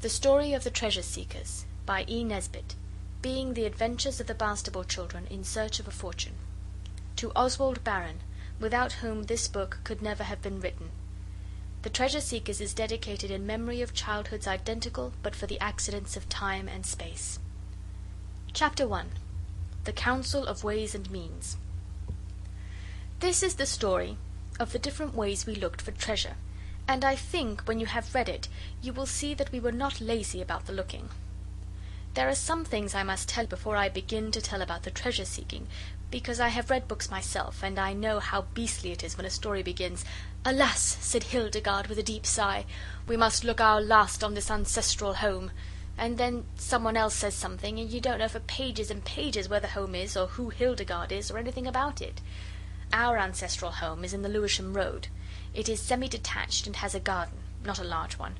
The Story of the Treasure Seekers by E. Nesbit, being the adventures of the Bastable Children in search of a fortune. To Oswald Baron, without whom this book could never have been written. The Treasure Seekers is dedicated in memory of childhoods identical but for the accidents of time and space. Chapter 1. The Council of Ways and Means. This is the story of the different ways we looked for treasure, and I think when you have read it you will see that we were not lazy about the looking. There are some things I must tell before I begin to tell about the treasure seeking, because I have read books myself, and I know how beastly it is when a story begins, "Alas," said Hildegarde with a deep sigh, "we must look our last on this ancestral home," and then someone else says something, and you don't know for pages and pages where the home is, or who Hildegarde is, or anything about it. Our ancestral home is in the Lewisham Road. It is semi-detached and has a garden, not a large one.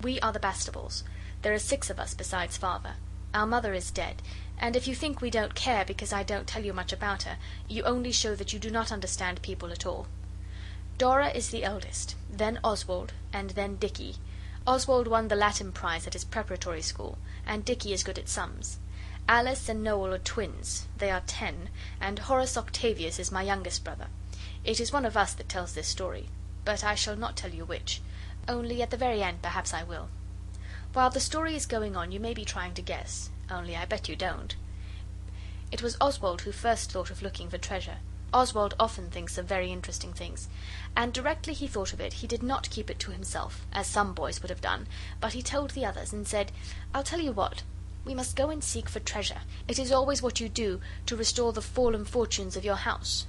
We are the Bastables. There are 6 of us besides Father. Our mother is dead, and if you think we don't care because I don't tell you much about her, you only show that you do not understand people at all. Dora is the eldest, then Oswald, and then Dicky. Oswald won the Latin prize at his preparatory school, and Dicky is good at sums. Alice and Noel are twins, they are 10, and Horace Octavius is my youngest brother. It is one of us that tells this story, but I shall not tell you which, only at the very end perhaps I will. While the story is going on you may be trying to guess, only I bet you don't. It was Oswald who first thought of looking for treasure. Oswald often thinks of very interesting things, and directly he thought of it he did not keep it to himself, as some boys would have done, but he told the others and said, "I'll tell you what, we must go and seek for treasure. It is always what you do to restore the fallen fortunes of your house."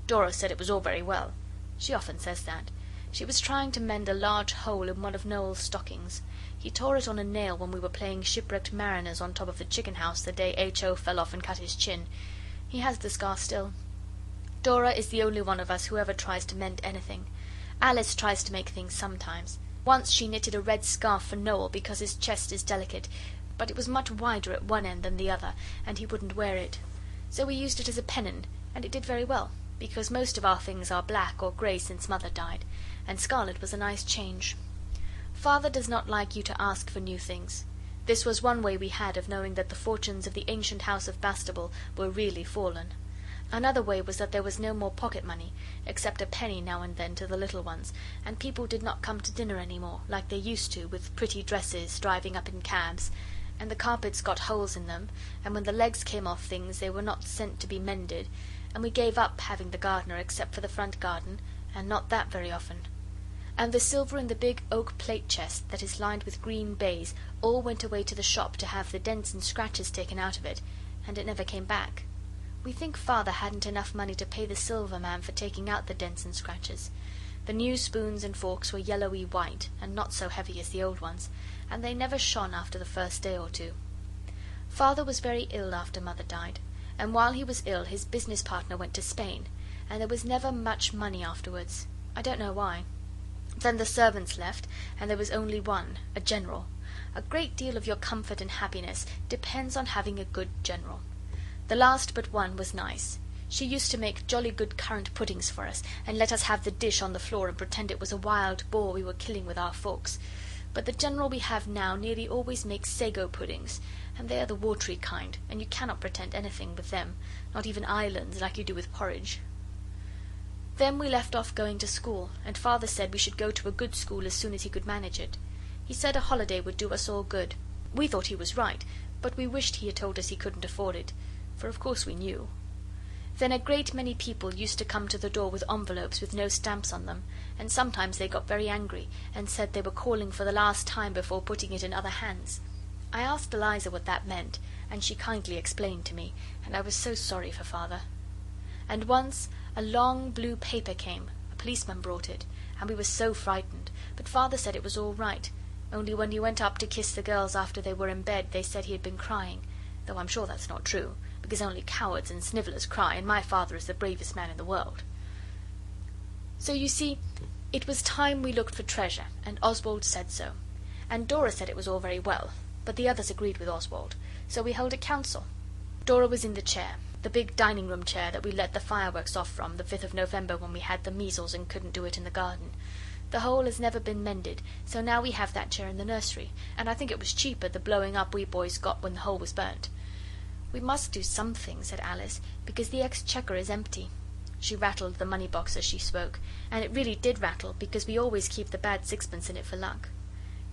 Dora said it was all very well. She often says that. She was trying to mend a large hole in one of Noel's stockings. He tore it on a nail when we were playing shipwrecked mariners on top of the chicken house the day H.O. fell off and cut his chin. He has the scar still. Dora is the only one of us who ever tries to mend anything. Alice tries to make things sometimes. Once she knitted a red scarf for Noel because his chest is delicate, but it was much wider at one end than the other, and he wouldn't wear it. So we used it as a pennon, and it did very well, because most of our things are black or grey since Mother died, and scarlet was a nice change. Father does not like you to ask for new things. This was one way we had of knowing that the fortunes of the ancient house of Bastable were really fallen. Another way was that there was no more pocket money, except a penny now and then to the little ones, and people did not come to dinner any more, like they used to, with pretty dresses, driving up in cabs, and the carpets got holes in them, and when the legs came off things they were not sent to be mended, and we gave up having the gardener except for the front garden, and not that very often. And the silver in the big oak plate chest that is lined with green baize all went away to the shop to have the dents and scratches taken out of it, and it never came back. We think Father hadn't enough money to pay the silver man for taking out the dents and scratches. The new spoons and forks were yellowy white, and not so heavy as the old ones, and they never shone after the first day or 2. Father was very ill after Mother died, and while he was ill his business partner went to Spain, and there was never much money afterwards. I don't know why. Then the servants left, and there was only one, a general. A great deal of your comfort and happiness depends on having a good general. The last but one was nice. She used to make jolly good currant puddings for us, and let us have the dish on the floor and pretend it was a wild boar we were killing with our forks. But the general we have now nearly always makes sago puddings, and they are the watery kind, and you cannot pretend anything with them, not even islands, like you do with porridge. Then we left off going to school, and Father said we should go to a good school as soon as he could manage it. He said a holiday would do us all good. We thought he was right, but we wished he had told us he couldn't afford it, for of course we knew. Then a great many people used to come to the door with envelopes with no stamps on them, and sometimes they got very angry and said they were calling for the last time before putting it in other hands. I asked Eliza what that meant, and she kindly explained to me, and I was so sorry for Father. And once a long blue paper came, a policeman brought it, and we were so frightened, but Father said it was all right, only when he went up to kiss the girls after they were in bed they said he had been crying, though I'm sure that's not true, because only cowards and snivellers cry, and my father is the bravest man in the world. So you see, it was time we looked for treasure, and Oswald said so, and Dora said it was all very well, but the others agreed with Oswald, so we held a council. Dora was in the chair, the big dining room chair that we let the fireworks off from the 5th of November when we had the measles and couldn't do it in the garden. The hole has never been mended, so now we have that chair in the nursery, and I think it was cheaper the blowing up we boys got when the hole was burnt." "We must do something," said Alice, "because the exchequer is empty." She rattled the money box as she spoke, and it really did rattle, because we always keep the bad sixpence in it for luck.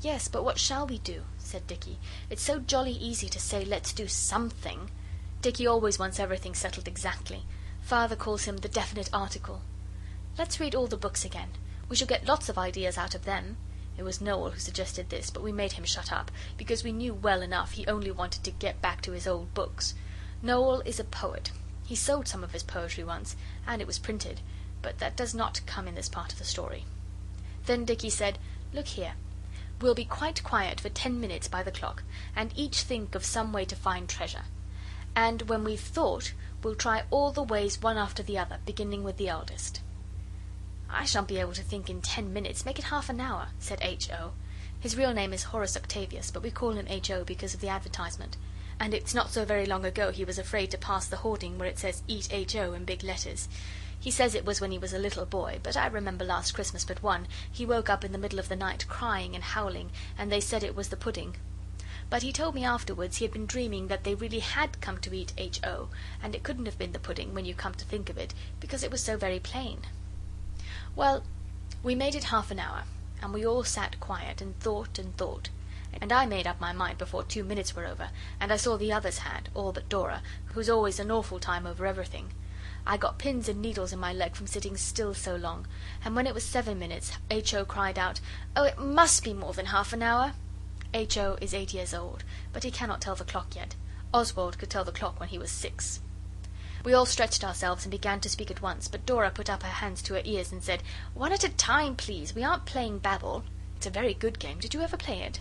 "Yes, but what shall we do?" said Dicky. "It's so jolly easy to say, 'Let's do something.' Dicky always wants everything settled exactly. Father calls him the definite article. Let's read all the books again. We shall get lots of ideas out of them." It was Noel who suggested this, but we made him shut up, because we knew well enough he only wanted to get back to his old books. Noel is a poet. He sold some of his poetry once, and it was printed, but that does not come in this part of the story. Then Dicky said, "Look here. We'll be quite quiet for 10 minutes by the clock, and each think of some way to find treasure. And when we've thought, we'll try all the ways one after the other, beginning with the eldest." "I shan't be able to think in 10 minutes. Make it half an hour," said H.O. His real name is Horace Octavius, but we call him H.O. because of the advertisement. And it's not so very long ago he was afraid to pass the hoarding where it says "Eat H.O." in big letters. He says it was when he was a little boy, but I remember last Christmas but one, he woke up in the middle of the night crying and howling, and they said it was the pudding. But he told me afterwards he had been dreaming that they really had come to eat H.O., and it couldn't have been the pudding, when you come to think of it, because it was so very plain. Well, we made it half an hour, and we all sat quiet and thought, and I made up my mind before 2 minutes were over, and I saw the others had, all but Dora, who's always an awful time over everything. I got pins and needles in my leg from sitting still so long, and when it was 7 minutes, H.O. cried out, "Oh, it must be more than half an hour." H.O. is 8 years old, but he cannot tell the clock yet. Oswald could tell the clock when he was 6. We all stretched ourselves and began to speak at once, but Dora put up her hands to her ears and said, "One at a time, please. We aren't playing Babel. It's a very good game. Did you ever play it?"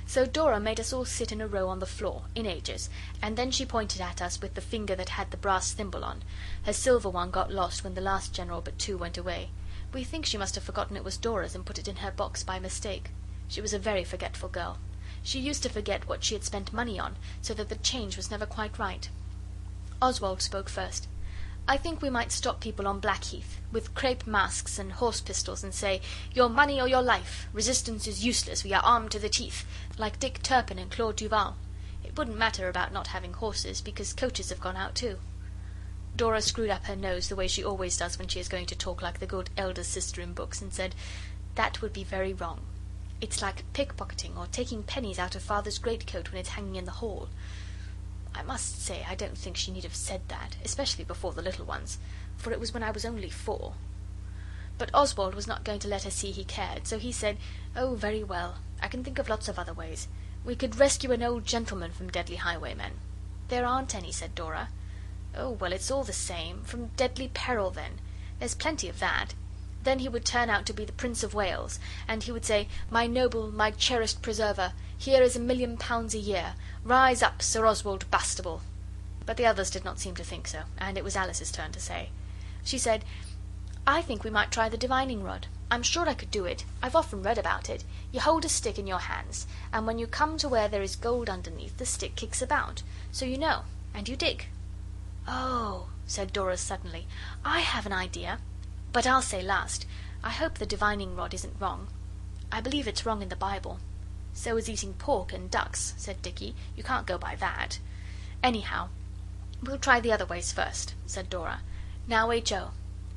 So Dora made us all sit in a row on the floor, in ages, and then she pointed at us with the finger that had the brass thimble on. Her silver one got lost when the last general but 2 went away. We think she must have forgotten it was Dora's and put it in her box by mistake. She was a very forgetful girl. She used to forget what she had spent money on, so that the change was never quite right. Oswald spoke first. "I think we might stop people on Blackheath, with crape masks and horse pistols, and say, 'Your money or your life. Resistance is useless. We are armed to the teeth,' like Dick Turpin and Claude Duval. It wouldn't matter about not having horses, because coaches have gone out too." Dora screwed up her nose the way she always does when she is going to talk like the good elder sister in books, and said, "That would be very wrong. It's like pickpocketing or taking pennies out of Father's greatcoat when it's hanging in the hall." I must say I don't think she need have said that, especially before the little ones, for it was when I was only 4. But Oswald was not going to let her see he cared, so he said, "Oh, very well. I can think of lots of other ways. We could rescue an old gentleman from deadly highwaymen." "There aren't any," said Dora. "Oh, well, it's all the same. From deadly peril, then. There's plenty of that. Then he would turn out to be the Prince of Wales, and he would say, 'My noble, my cherished preserver, here is £1,000,000 a year. Rise up, Sir Oswald Bastable.'" But the others did not seem to think so, and it was Alice's turn to say. She said, "I think we might try the divining rod. I'm sure I could do it. I've often read about it. You hold a stick in your hands, and when you come to where there is gold underneath, the stick kicks about. So you know, and you dig." "Oh," said Dora suddenly, "I have an idea. But I'll say last. I hope the divining rod isn't wrong. I believe it's wrong in the Bible." "So is eating pork and ducks," said Dicky. "You can't go by that." "Anyhow, we'll try the other ways first," said Dora. "Now, H.O."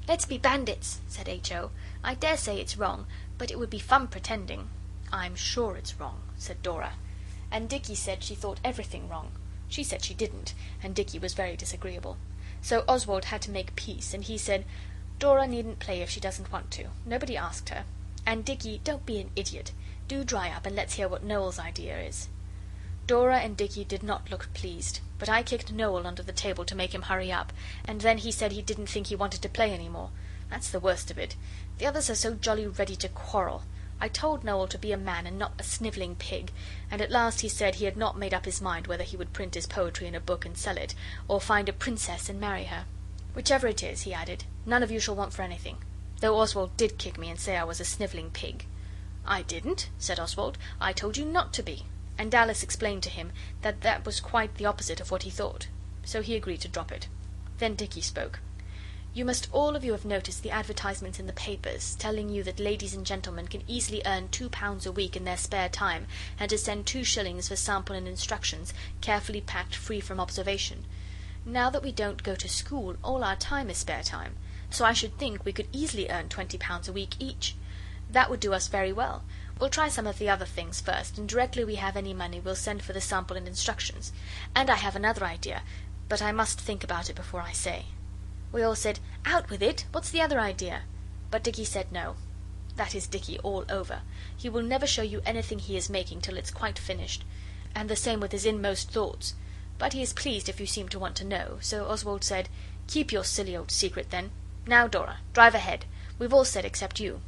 "Let's be bandits," said H.O. "I dare say it's wrong, but it would be fun pretending." "I'm sure it's wrong," said Dora. And Dicky said she thought everything wrong. She said she didn't, and Dicky was very disagreeable. So Oswald had to make peace, and he said, "Dora needn't play if she doesn't want to. Nobody asked her. And Dicky, don't be an idiot. Do dry up and let's hear what Noel's idea is." Dora and Dicky did not look pleased, but I kicked Noel under the table to make him hurry up, and then he said he didn't think he wanted to play any more. That's the worst of it. The others are so jolly ready to quarrel. I told Noel to be a man and not a snivelling pig, and at last he said he had not made up his mind whether he would print his poetry in a book and sell it, or find a princess and marry her. "Whichever it is," he added, "none of you shall want for anything. Though Oswald did kick me and say I was a snivelling pig." "I didn't," said Oswald. "I told you not to be." And Alice explained to him that that was quite the opposite of what he thought. So he agreed to drop it. Then Dicky spoke. You must all of you have noticed the advertisements in the papers telling you that ladies and gentlemen can easily earn £2 a week in their spare time, and to send 2 shillings for sample and instructions, carefully packed, free from observation. Now that we don't go to school, all our time is spare time, so I should think we could easily earn £20 a week each. That would do us very well. We'll try some of the other things first, and directly we have any money we'll send for the sample and instructions. And I have another idea, but I must think about it before I say. We all said, "Out with it! What's the other idea?" But Dicky said no. That is Dicky all over. He will never show you anything he is making till it's quite finished. And the same with his inmost thoughts. But he is pleased if you seem to want to know, so Oswald said, "Keep your silly old secret, then. Now, Dora, drive ahead. We've all said except you."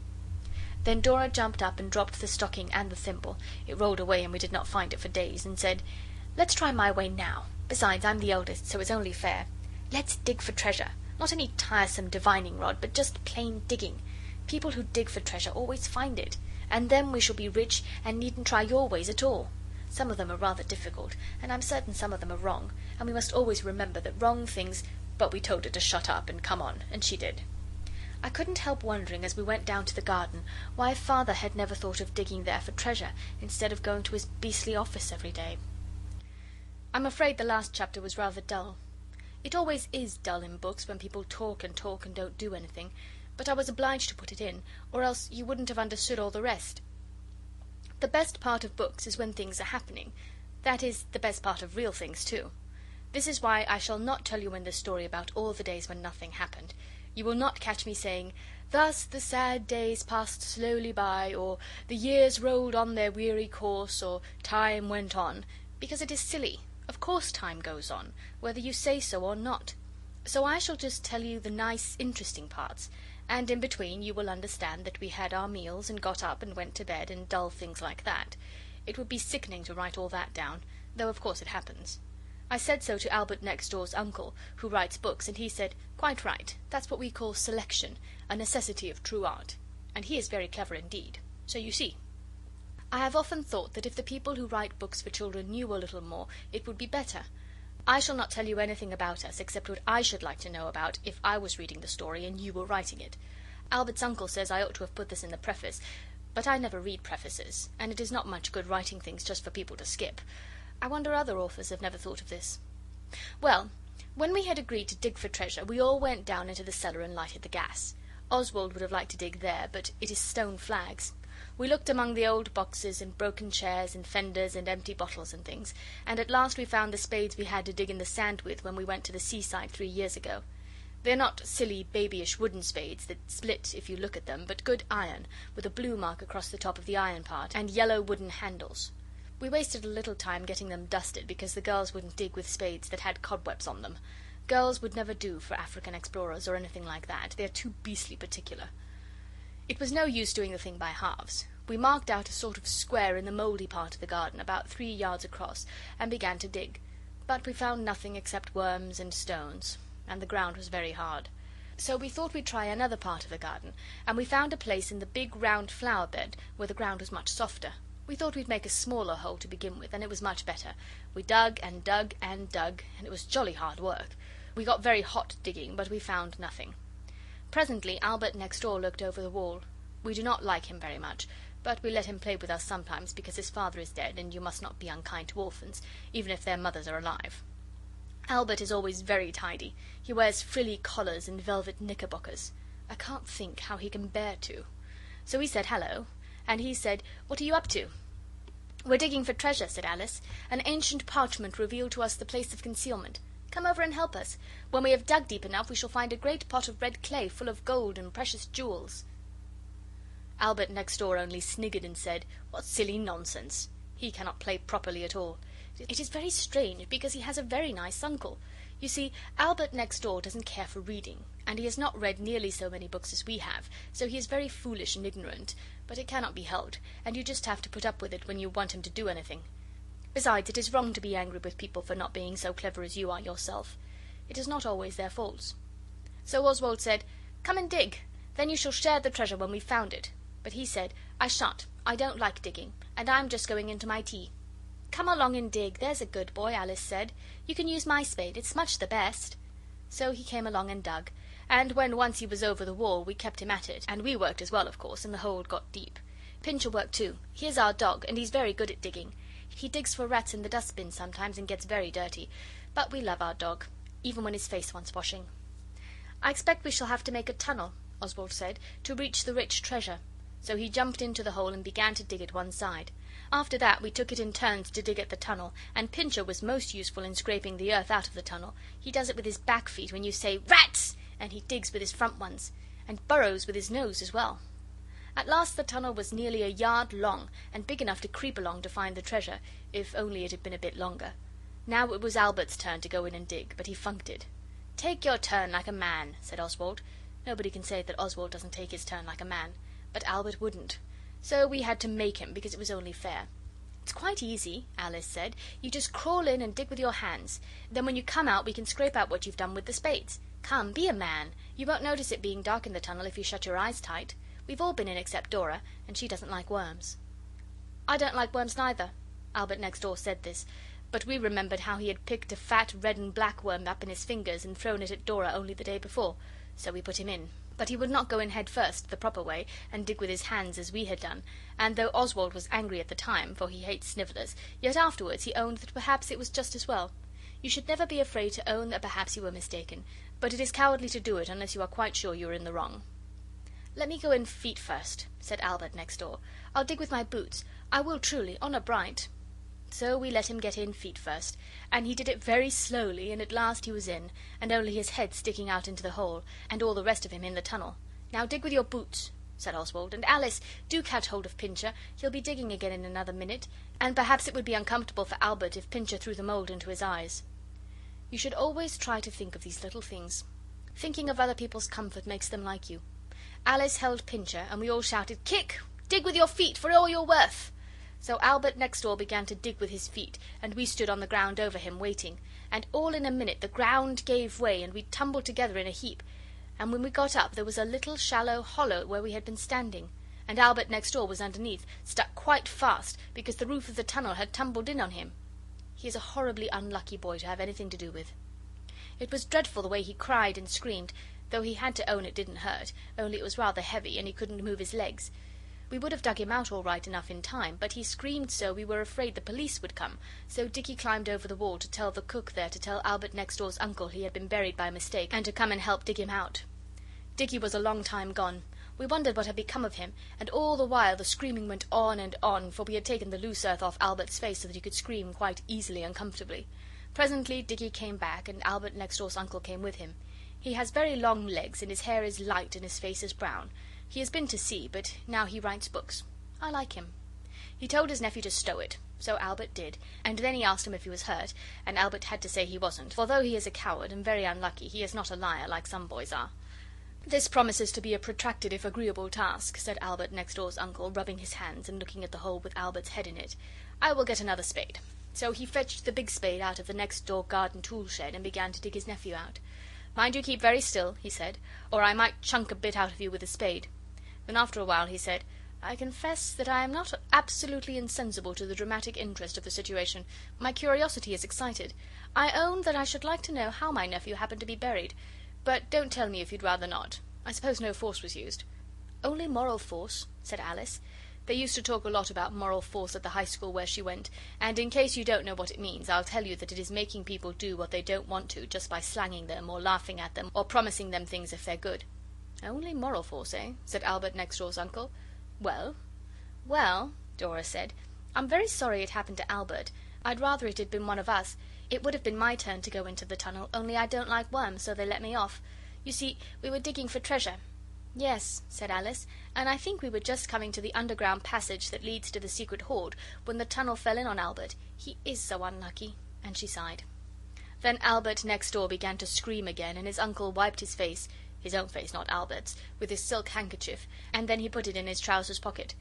Then Dora jumped up and dropped the stocking and the thimble, it rolled away and we did not find it for days, and said, "Let's try my way now. Besides, I'm the eldest, so it's only fair. Let's dig for treasure. Not any tiresome divining rod, but just plain digging. People who dig for treasure always find it, and then we shall be rich and needn't try your ways at all. Some of them are rather difficult, and I'm certain some of them are wrong, and we must always remember that wrong things—" But we told her to shut up and come on, and she did. I couldn't help wondering as we went down to the garden why Father had never thought of digging there for treasure instead of going to his beastly office every day. I'm afraid the last chapter was rather dull. It always is dull in books when people talk and don't do anything, but I was obliged to put it in, or else you wouldn't have understood all the rest. The best part of books is when things are happening. That is the best part of real things too. This is why I shall not tell you in this story about all the days when nothing happened. You will not catch me saying, "Thus the sad days passed slowly by," or "The years rolled on their weary course," or "Time went on," because it is silly. Of course time goes on, whether you say so or not. So I shall just tell you the nice, interesting parts, and in between you will understand that we had our meals and got up and went to bed and dull things like that. It would be sickening to write all that down, though of course it happens. I said so to Albert next door's uncle, who writes books, and he said, "Quite right, that's what we call selection, a necessity of true art." And he is very clever indeed. So you see. I have often thought that if the people who write books for children knew a little more, it would be better. I shall not tell you anything about us except what I should like to know about if I was reading the story and you were writing it. Albert's uncle says I ought to have put this in the preface, but I never read prefaces, and it is not much good writing things just for people to skip. I wonder other authors have never thought of this. Well, when we had agreed to dig for treasure, we all went down into the cellar and lighted the gas. Oswald would have liked to dig there, but it is stone flags. We looked among the old boxes and broken chairs and fenders and empty bottles and things, and at last we found the spades we had to dig in the sand with when we went to the seaside 3 years ago. They're not silly, babyish wooden spades that split if you look at them, but good iron, with a blue mark across the top of the iron part, and yellow wooden handles. We wasted a little time getting them dusted because the girls wouldn't dig with spades that had cobwebs on them. Girls would never do for African explorers or anything like that. They're too beastly particular. It was no use doing the thing by halves. We marked out a sort of square in the mouldy part of the garden, about 3 yards across, and began to dig. But we found nothing except worms and stones, and the ground was very hard. So we thought we'd try another part of the garden, and we found a place in the big round flower bed where the ground was much softer. We thought we'd make a smaller hole to begin with, and it was much better. We dug and dug and dug, and it was jolly hard work. We got very hot digging, but we found nothing. Presently Albert next door looked over the wall. We do not like him very much, but we let him play with us sometimes because his father is dead, and you must not be unkind to orphans, even if their mothers are alive. Albert is always very tidy. He wears frilly collars and velvet knickerbockers. I can't think how he can bear to. So we said hello, and he said, "What are you up to?" "We're digging for treasure," said Alice. "An ancient parchment revealed to us the place of concealment. Come over and help us. When we have dug deep enough we shall find a great pot of red clay full of gold and precious jewels." Albert next door only sniggered and said, "What silly nonsense. He cannot play properly at all. It is very strange, because he has a very nice uncle. You see, Albert next door doesn't care for reading, and he has not read nearly so many books as we have, so he is very foolish and ignorant, but it cannot be helped, and you just have to put up with it when you want him to do anything. Besides, it is wrong to be angry with people for not being so clever as you are yourself. It is not always their faults." So Oswald said, "Come and dig, then you shall share the treasure when we've found it." But he said, "I shan't, I don't like digging, and I'm just going into my tea." "Come along and dig, there's a good boy," Alice said. "You can use my spade, it's much the best." So he came along and dug, and when once he was over the wall we kept him at it, and we worked as well, of course, and the hole got deep. Pincher worked too. He is our dog, and he's very good at digging. He digs for rats in the dustbin sometimes and gets very dirty, but we love our dog, even when his face wants washing. "I expect we shall have to make a tunnel," Oswald said, "to reach the rich treasure." So he jumped into the hole and began to dig at one side. After that we took it in turns to dig at the tunnel, and Pincher was most useful in scraping the earth out of the tunnel. He does it with his back feet when you say "Rats!" and he digs with his front ones, and burrows with his nose as well. At last the tunnel was nearly a yard long, and big enough to creep along to find the treasure, if only it had been a bit longer. Now it was Albert's turn to go in and dig, but he funked it. "Take your turn like a man," said Oswald. Nobody can say that Oswald doesn't take his turn like a man, but Albert wouldn't. So we had to make him, because it was only fair. "It's quite easy," Alice said. "You just crawl in and dig with your hands. Then when you come out we can scrape out what you've done with the spades. Come, be a man. You won't notice it being dark in the tunnel if you shut your eyes tight. We've all been in except Dora, and she doesn't like worms." "I don't like worms neither." Albert next door said this, but we remembered how he had picked a fat red and black worm up in his fingers and thrown it at Dora only the day before, so we put him in. But he would not go in head first, the proper way, and dig with his hands as we had done, and though Oswald was angry at the time, for he hates snivellers, yet afterwards he owned that perhaps it was just as well. You should never be afraid to own that perhaps you were mistaken, but it is cowardly to do it unless you are quite sure you are in the wrong. "Let me go in feet first," said Albert next door. "I'll dig with my boots. I will truly, honour bright." So we let him get in feet first, and he did it very slowly, and at last he was in, and only his head sticking out into the hole, and all the rest of him in the tunnel. "Now dig with your boots," said Oswald, "and Alice, do catch hold of Pincher. He'll be digging again in another minute, and perhaps it would be uncomfortable for Albert if Pincher threw the mould into his eyes." You should always try to think of these little things. Thinking of other people's comfort makes them like you. Alice held Pincher, and we all shouted, "Kick! Dig with your feet for all you're worth!" So Albert next door began to dig with his feet, and we stood on the ground over him, waiting, and all in a minute the ground gave way, and we tumbled together in a heap, and when we got up there was a little shallow hollow where we had been standing, and Albert next door was underneath, stuck quite fast, because the roof of the tunnel had tumbled in on him. He is a horribly unlucky boy to have anything to do with. It was dreadful the way he cried and screamed, though he had to own it didn't hurt, only it was rather heavy, and he couldn't move his legs. We would have dug him out all right enough in time, but he screamed so we were afraid the police would come, so Dicky climbed over the wall to tell the cook there to tell Albert next door's uncle he had been buried by mistake, and to come and help dig him out. Dicky was a long time gone. We wondered what had become of him, and all the while the screaming went on, for we had taken the loose earth off Albert's face so that he could scream quite easily and comfortably. Presently Dicky came back, and Albert next door's uncle came with him. He has very long legs, and his hair is light and his face is brown. He has been to sea, but now he writes books. I like him. He told his nephew to stow it, so Albert did, and then he asked him if he was hurt, and Albert had to say he wasn't, for though he is a coward and very unlucky, he is not a liar like some boys are. "This promises to be a protracted if agreeable task," said Albert next door's uncle, rubbing his hands and looking at the hole with Albert's head in it. "I will get another spade." So he fetched the big spade out of the next door garden tool shed and began to dig his nephew out. "Mind you keep very still," he said, "or I might chunk a bit out of you with a spade." Then after a while he said, "I confess that I am not absolutely insensible to the dramatic interest of the situation. My curiosity is excited. I own that I should like to know how my nephew happened to be buried. But don't tell me if you'd rather not. I suppose no force was used." "Only moral force," said Alice. They used to talk a lot about moral force at the high school where she went, and in case you don't know what it means, I'll tell you that it is making people do what they don't want to just by slanging them, or laughing at them, or promising them things if they're good. "Only moral force, eh?" said Albert next door's uncle. "Well?" "Well," Dora said, "I'm very sorry it happened to Albert. I'd rather it had been one of us. It would have been my turn to go into the tunnel, only I don't like worms, so they let me off. You see, we were digging for treasure." "Yes," said Alice, "and I think we were just coming to the underground passage that leads to the secret hoard when the tunnel fell in on Albert. He is so unlucky," and she sighed. Then Albert next door began to scream again, and his uncle wiped his face, his own face, not Albert's, with his silk handkerchief, and then he put it in his trousers pocket.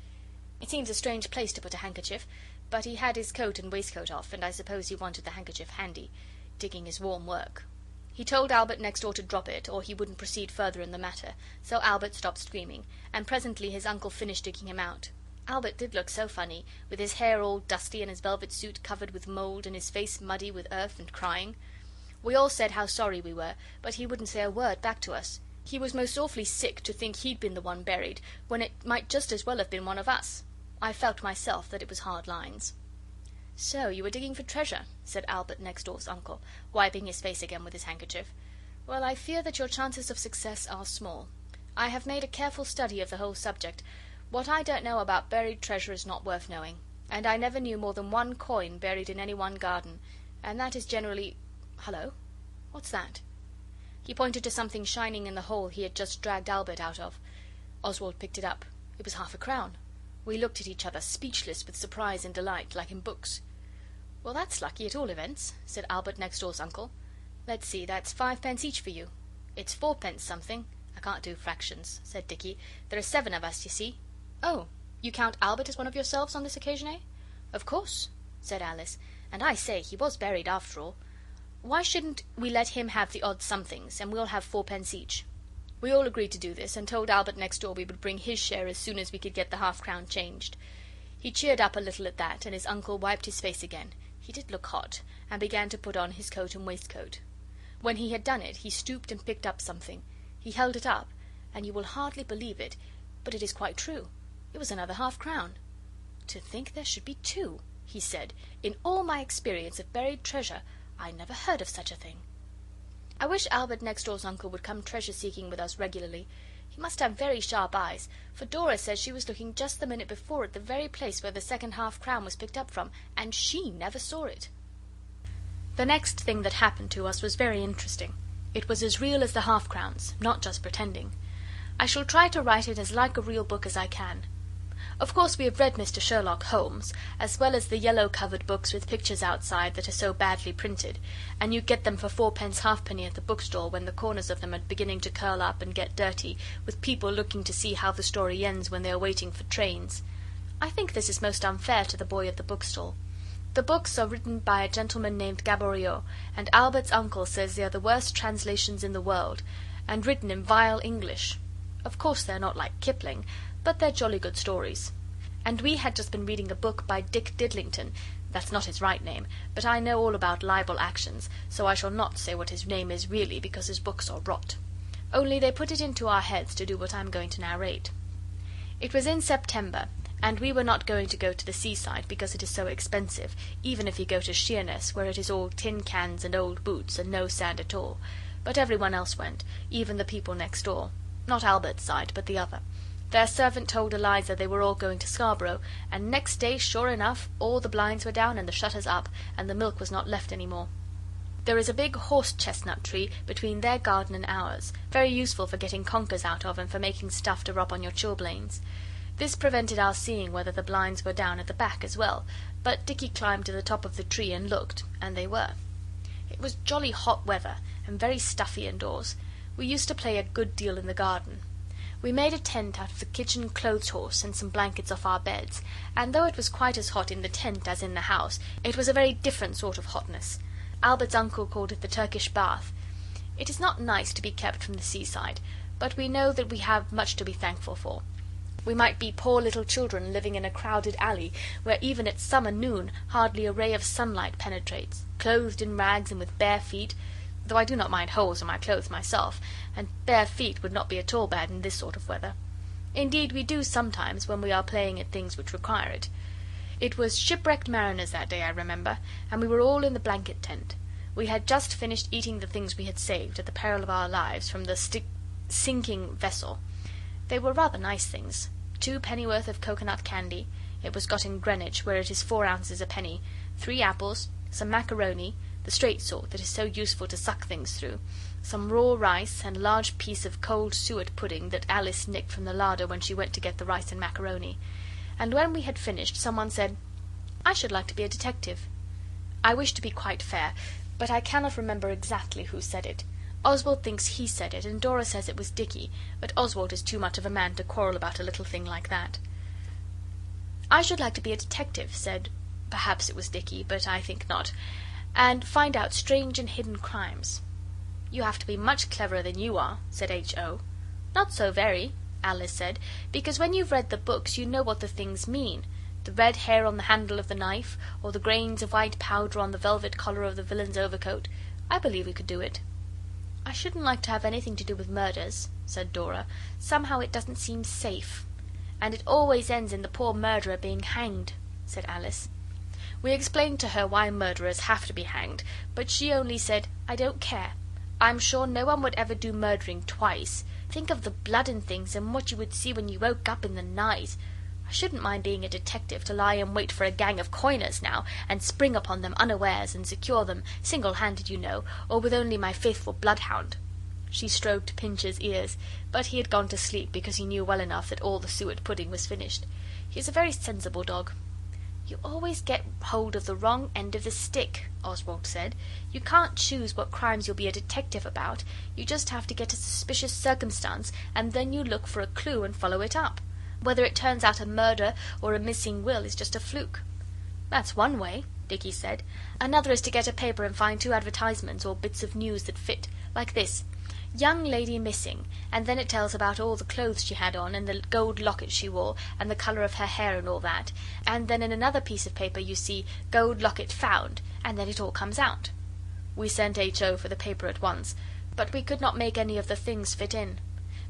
It seems a strange place to put a handkerchief, but he had his coat and waistcoat off, and I suppose he wanted the handkerchief handy. Digging is warm work. He told Albert next door to drop it, or he wouldn't proceed further in the matter, so Albert stopped screaming, and presently his uncle finished digging him out. Albert did look so funny, with his hair all dusty and his velvet suit covered with mould and his face muddy with earth and crying. We all said how sorry we were, but he wouldn't say a word back to us. He was most awfully sick to think he'd been the one buried, when it might just as well have been one of us. I felt myself that it was hard lines. "So you were digging for treasure," said Albert next door's uncle, wiping his face again with his handkerchief. "Well, I fear that your chances of success are small. I have made a careful study of the whole subject. What I don't know about buried treasure is not worth knowing, and I never knew more than one coin buried in any one garden, and that is generally... Hullo, what's that?" He pointed to something shining in the hole he had just dragged Albert out of. Oswald picked it up. It was half a crown. We looked at each other, speechless with surprise and delight, like in books. "Well, that's lucky, at all events," said Albert next door's uncle. "Let's see, that's 5 pence each for you. It's 4 pence something. I can't do fractions," said Dicky. "There are 7 of us, you see." "Oh, you count Albert as one of yourselves on this occasion, eh?" "Of course," said Alice. "And I say, he was buried after all. Why shouldn't we let him have the odd somethings, and we'll have 4 pence each?" We all agreed to do this, and told Albert next door we would bring his share as soon as we could get the half-crown changed. He cheered up a little at that, and his uncle wiped his face again, he did look hot, and began to put on his coat and waistcoat. When he had done it, he stooped and picked up something. He held it up, and you will hardly believe it, but it is quite true. It was another half-crown. "To think there should be 2," he said. "In all my experience of buried treasure, I never heard of such a thing." I wish Albert next door's uncle would come treasure-seeking with us regularly. He must have very sharp eyes, for Dora says she was looking just the minute before at the very place where the second half-crown was picked up from, and she never saw it. The next thing that happened to us was very interesting. It was as real as the half-crowns, not just pretending. I shall try to write it as like a real book as I can. Of course we have read Mr. Sherlock Holmes, as well as the yellow-covered books with pictures outside that are so badly printed, and you get them for 4 pence halfpenny at the bookstall when the corners of them are beginning to curl up and get dirty, with people looking to see how the story ends when they are waiting for trains. I think this is most unfair to the boy at the bookstall. The books are written by a gentleman named Gaboriau, and Albert's uncle says they are the worst translations in the world, and written in vile English. Of course they're not like Kipling, but they're jolly good stories. And we had just been reading a book by Dick Didlington. That's not his right name, but I know all about libel actions, so I shall not say what his name is really, because his books are rot. Only they put it into our heads to do what I'm going to narrate. It was in September, and we were not going to go to the seaside because it is so expensive, even if you go to Sheerness, where it is all tin cans and old boots and no sand at all. But everyone else went, even the people next door. Not Albert's side, but the other. Their servant told Eliza they were all going to Scarborough, and next day, sure enough, all the blinds were down and the shutters up, and the milk was not left any more. There is a big horse-chestnut tree between their garden and ours, very useful for getting conkers out of and for making stuff to rub on your chilblains. This prevented our seeing whether the blinds were down at the back as well, but Dicky climbed to the top of the tree and looked, and they were. It was jolly hot weather, and very stuffy indoors. We used to play a good deal in the garden. We made a tent out of the kitchen clothes horse and some blankets off our beds, and though it was quite as hot in the tent as in the house, it was a very different sort of hotness. Albert's uncle called it the Turkish bath. It is not nice to be kept from the seaside, but we know that we have much to be thankful for. We might be poor little children living in a crowded alley, where even at summer noon hardly a ray of sunlight penetrates, clothed in rags and with bare feet, though I do not mind holes in my clothes myself, and bare feet would not be at all bad in this sort of weather. Indeed, we do sometimes when we are playing at things which require it. It was shipwrecked mariners that day, I remember, and we were all in the blanket tent. We had just finished eating the things we had saved, at the peril of our lives, from the sinking vessel. They were rather nice things. 2 pennyworth of coconut candy, it was got in Greenwich, where it is 4 ounces a penny, 3 apples, some macaroni, the straight sort that is so useful to suck things through, some raw rice, and a large piece of cold suet pudding that Alice nicked from the larder when she went to get the rice and macaroni. And when we had finished, someone said, "I should like to be a detective." I wish to be quite fair, but I cannot remember exactly who said it. Oswald thinks he said it, and Dora says it was Dicky, but Oswald is too much of a man to quarrel about a little thing like that. "I should like to be a detective," said, perhaps it was Dicky, but I think not, "and find out strange and hidden crimes." "You have to be much cleverer than you are," said H.O. "Not so very," Alice said, "because when you've read the books you know what the things mean. The red hair on the handle of the knife, or the grains of white powder on the velvet collar of the villain's overcoat. I believe we could do it." "I shouldn't like to have anything to do with murders," said Dora. "Somehow it doesn't seem safe." "And it always ends in the poor murderer being hanged," said Alice. We explained to her why murderers have to be hanged, but she only said, "I don't care. I'm sure no one would ever do murdering twice. Think of the blood and things, and what you would see when you woke up in the night. I shouldn't mind being a detective to lie in wait for a gang of coiners now, and spring upon them unawares and secure them, single-handed, you know, or with only my faithful bloodhound." She stroked Pincher's ears, but he had gone to sleep because he knew well enough that all the suet pudding was finished. He is a very sensible dog. "You always get hold of the wrong end of the stick," Oswald said. "You can't choose what crimes you'll be a detective about. You just have to get a suspicious circumstance, and then you look for a clue and follow it up. Whether it turns out a murder or a missing will is just a fluke." "That's one way," Dicky said. "Another is to get a paper and find 2 advertisements or bits of news that fit, like this: 'Young lady missing,' and then it tells about all the clothes she had on, and the gold locket she wore, and the colour of her hair and all that, and then in another piece of paper you see 'Gold locket found,' and then it all comes out." We sent H.O. for the paper at once, but we could not make any of the things fit in.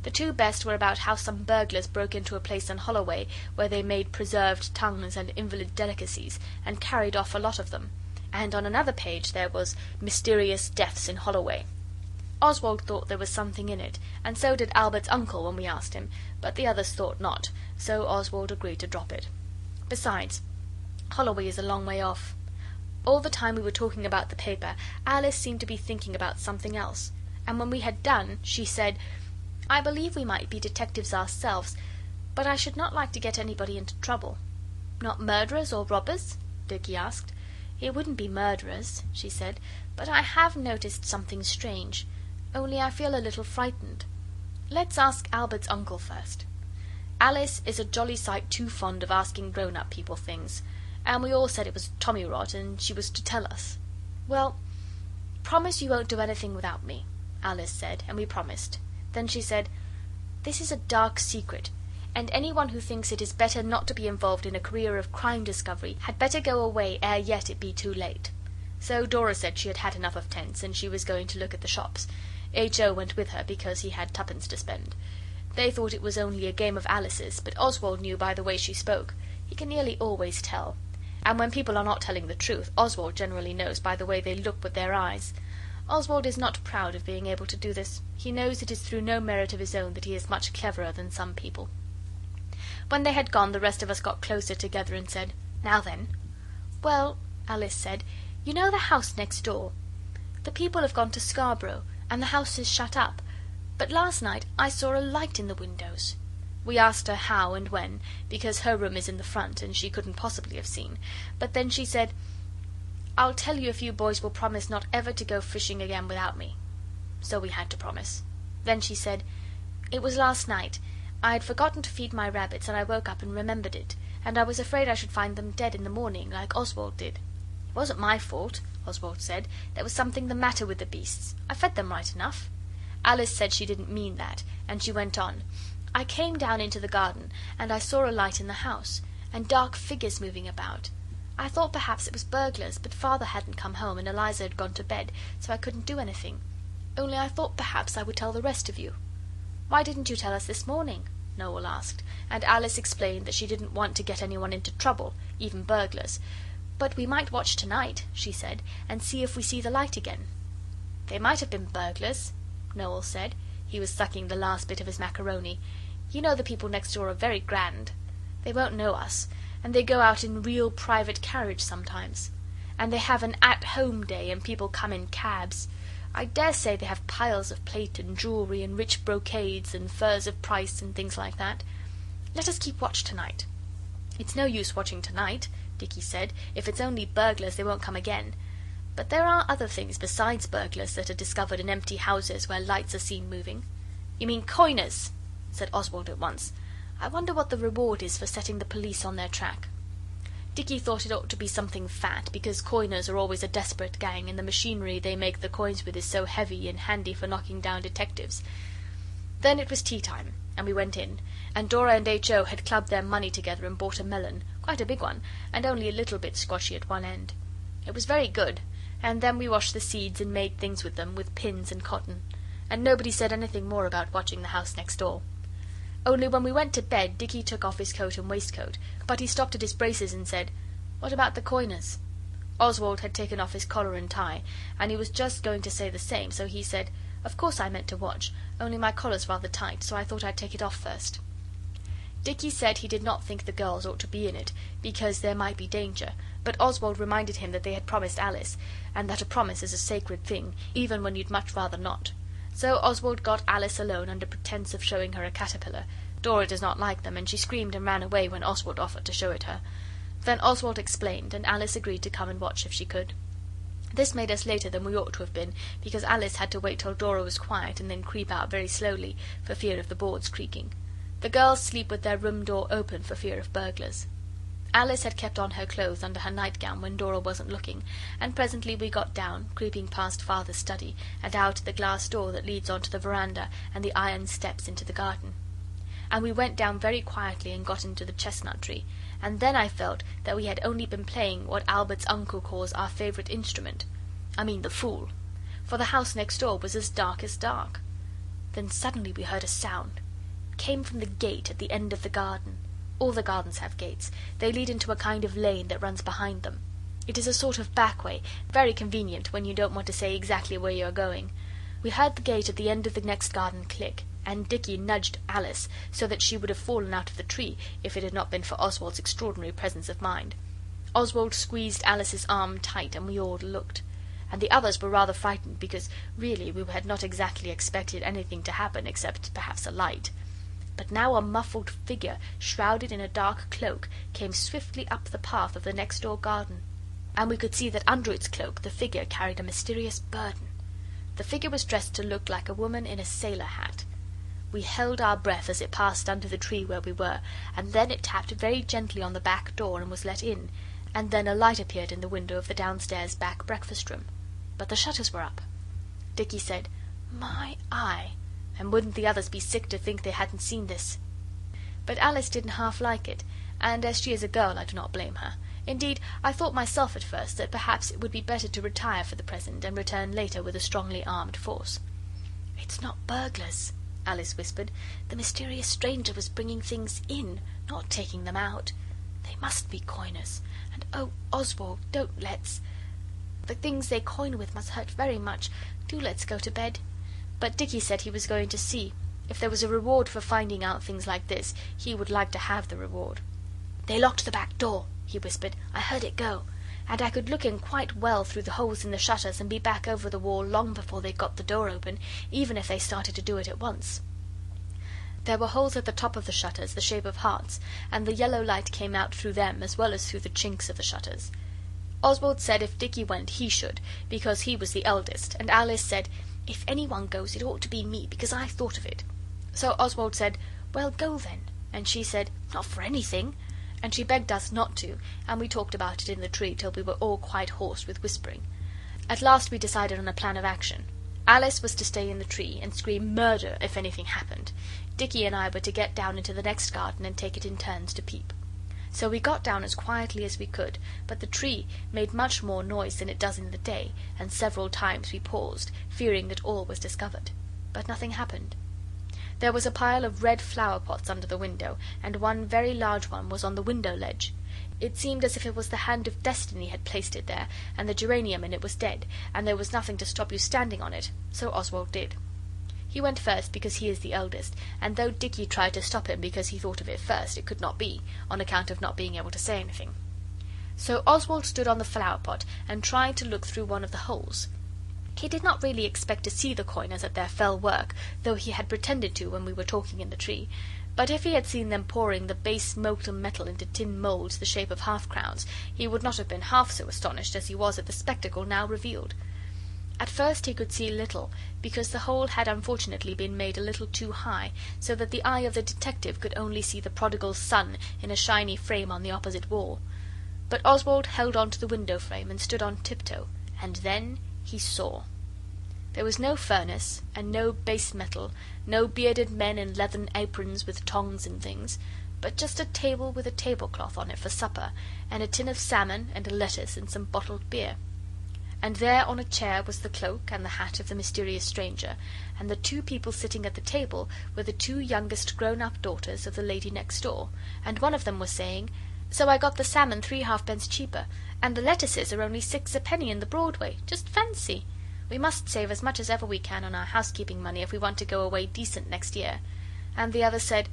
The 2 best were about how some burglars broke into a place on Holloway where they made preserved tongues and invalid delicacies, and carried off a lot of them, and on another page there was 'Mysterious deaths in Holloway.' Oswald thought there was something in it, and so did Albert's uncle when we asked him, but the others thought not, so Oswald agreed to drop it. Besides, Holloway is a long way off. All the time we were talking about the paper, Alice seemed to be thinking about something else, and when we had done she said, "I believe we might be detectives ourselves, but I should not like to get anybody into trouble." "Not murderers or robbers?" Dicky asked. "It wouldn't be murderers," she said, "but I have noticed something strange. Only I feel a little frightened. Let's ask Albert's uncle first." Alice is a jolly sight too fond of asking grown-up people things, and we all said it was tommy rot and she was to tell us. "Well, promise you won't do anything without me," Alice said, and we promised. Then she said, "This is a dark secret, and anyone who thinks it is better not to be involved in a career of crime discovery had better go away ere yet it be too late." So Dora said she had had enough of tents, and she was going to look at the shops. H.O. went with her because he had 2pence to spend. They thought it was only a game of Alice's, but Oswald knew by the way she spoke. He can nearly always tell. And when people are not telling the truth, Oswald generally knows by the way they look with their eyes. Oswald is not proud of being able to do this. He knows it is through no merit of his own that he is much cleverer than some people. When they had gone, the rest of us got closer together and said, "Now then." "Well," Alice said, "you know the house next door? The people have gone to Scarborough, and the house is shut up, but last night I saw a light in the windows." We asked her how and when, because her room is in the front and she couldn't possibly have seen, but then she said, "I'll tell you if you boys will promise not ever to go fishing again without me." So we had to promise. Then she said, "It was last night. I had forgotten to feed my rabbits, and I woke up and remembered it, and I was afraid I should find them dead in the morning, like Oswald did. It wasn't my fault," Oswald said. "There was something the matter with the beasts. I fed them right enough." Alice said she didn't mean that, and she went on, "I came down into the garden, and I saw a light in the house, and dark figures moving about. I thought perhaps it was burglars, but Father hadn't come home and Eliza had gone to bed, so I couldn't do anything. Only I thought perhaps I would tell the rest of you." "Why didn't you tell us this morning?" Noel asked, and Alice explained that she didn't want to get anyone into trouble, even burglars. "But we might watch tonight," she said, "and see if we see the light again." "They might have been burglars," Noel said. He was sucking the last bit of his macaroni. "You know the people next door are very grand. They won't know us, and they go out in real private carriage sometimes. And they have an at-home day, and people come in cabs. I dare say they have piles of plate and jewellery and rich brocades and furs of price and things like that. Let us keep watch tonight." "It's no use watching tonight," Dicky said. "If it's only burglars they won't come again. But there are other things besides burglars that are discovered in empty houses where lights are seen moving." "You mean coiners?" said Oswald at once. "I wonder what the reward is for setting the police on their track." Dicky thought it ought to be something fat, because coiners are always a desperate gang, and the machinery they make the coins with is so heavy and handy for knocking down detectives. Then it was tea time, and we went in, and Dora and H.O. had clubbed their money together and bought a melon, quite a big one, and only a little bit squashy at one end. It was very good, and then we washed the seeds and made things with them, with pins and cotton. and nobody said anything more about watching the house next door. Only when we went to bed Dicky took off his coat and waistcoat, but he stopped at his braces and said, "What about the coiners?" Oswald had taken off his collar and tie, and he was just going to say the same, so he said, "Of course I meant to watch, only my collar's rather tight, so I thought I'd take it off first." Dicky said he did not think the girls ought to be in it, because there might be danger, but Oswald reminded him that they had promised Alice, and that a promise is a sacred thing, even when you'd much rather not. So Oswald got Alice alone under pretence of showing her a caterpillar. Dora does not like them, and she screamed and ran away when Oswald offered to show it her. Then Oswald explained, and Alice agreed to come and watch if she could. This made us later than we ought to have been, because Alice had to wait till Dora was quiet and then creep out very slowly, for fear of the boards creaking. The girls sleep with their room door open for fear of burglars. Alice had kept on her clothes under her nightgown when Dora wasn't looking, and presently we got down, creeping past Father's study, and out at the glass door that leads on to the veranda and the iron steps into the garden. And we went down very quietly and got into the chestnut tree, and then I felt that we had only been playing what Albert's uncle calls our favourite instrument. I mean the fool. For the house next door was as dark as dark. Then suddenly we heard a sound. It came from the gate at the end of the garden. All the gardens have gates. They lead into a kind of lane that runs behind them. It is a sort of back way, very convenient when you don't want to say exactly where you are going. We heard the gate at the end of the next garden click, and Dicky nudged Alice so that she would have fallen out of the tree if it had not been for Oswald's extraordinary presence of mind. Oswald squeezed Alice's arm tight, and we all looked. And the others were rather frightened, because really we had not exactly expected anything to happen except perhaps a light. But now a muffled figure, shrouded in a dark cloak, came swiftly up the path of the next door garden, and we could see that under its cloak the figure carried a mysterious burden. The figure was dressed to look like a woman in a sailor hat. We held our breath as it passed under the tree where we were, and then it tapped very gently on the back door and was let in, and then a light appeared in the window of the downstairs back breakfast room. But the shutters were up. Dicky said, "My eye! And wouldn't the others be sick to think they hadn't seen this?" But Alice didn't half like it, and as she is a girl I do not blame her. Indeed, I thought myself at first that perhaps it would be better to retire for the present and return later with a strongly armed force. "It's not burglars," Alice whispered. "The mysterious stranger was bringing things in, not taking them out. They must be coiners. And oh, Oswald, don't let's. The things they coin with must hurt very much. Do let's go to bed." But Dicky said he was going to see. If there was a reward for finding out things like this, he would like to have the reward. "They locked the back door," he whispered. "I heard it go. And I could look in quite well through the holes in the shutters and be back over the wall long before they got the door open, even if they started to do it at once." There were holes at the top of the shutters the shape of hearts, and the yellow light came out through them as well as through the chinks of the shutters. Oswald said if Dicky went he should, because he was the eldest, and Alice said, "If anyone goes it ought to be me, because I thought of it." So Oswald said, "Well, go then," and she said, "Not for anything," and she begged us not to, and we talked about it in the tree till we were all quite hoarse with whispering. At last we decided on a plan of action. Alice was to stay in the tree and scream murder if anything happened. Dicky and I were to get down into the next garden and take it in turns to peep. So we got down as quietly as we could, but the tree made much more noise than it does in the day, and several times we paused, fearing that all was discovered. But nothing happened. There was a pile of red flower pots under the window, and one very large one was on the window ledge. It seemed as if it was the hand of destiny had placed it there, and the geranium in it was dead, and there was nothing to stop you standing on it, so Oswald did. He went first because he is the eldest, and though Dicky tried to stop him because he thought of it first, it could not be, on account of not being able to say anything. So Oswald stood on the flower pot and tried to look through one of the holes. He did not really expect to see the coiners at their fell work, though he had pretended to when we were talking in the tree, but if he had seen them pouring the base molten metal into tin moulds the shape of half-crowns, he would not have been half so astonished as he was at the spectacle now revealed. At first he could see little, because the hole had unfortunately been made a little too high, so that the eye of the detective could only see the prodigal sun in a shiny frame on the opposite wall. But Oswald held on to the window frame and stood on tiptoe, and then he saw. There was no furnace, and no base metal, no bearded men in leathern aprons with tongs and things, but just a table with a tablecloth on it for supper, and a tin of salmon and a lettuce and some bottled beer. and there on a chair was the cloak and the hat of the mysterious stranger, and the two people sitting at the table were the two youngest grown-up daughters of the lady next door, and one of them was saying, "So I got the salmon 3 halfpence cheaper, and the lettuces are only 6 a penny in the Broadway. Just fancy! We must save as much as ever we can on our housekeeping money if we want to go away decent next year." And the other said,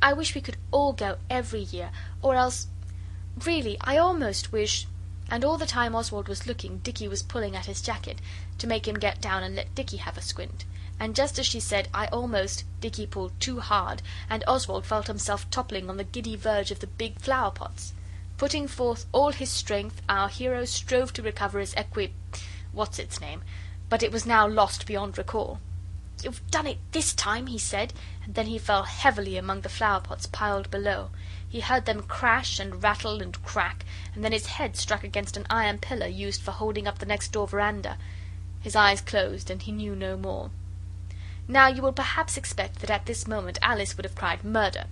"I wish we could all go every year, or else really, I almost wish—" And all the time Oswald was looking, Dicky was pulling at his jacket to make him get down and let Dicky have a squint. And just as she said, "I almost," Dicky pulled too hard, and Oswald felt himself toppling on the giddy verge of the big flower pots. Putting forth all his strength, our hero strove to recover his what's-its-name, but it was now lost beyond recall. "You've done it this time," he said, and then he fell heavily among the flower pots piled below. He heard them crash and rattle and crack, and then his head struck against an iron pillar used for holding up the next door veranda. His eyes closed, and he knew no more. Now you will perhaps expect that at this moment Alice would have cried "Murder!"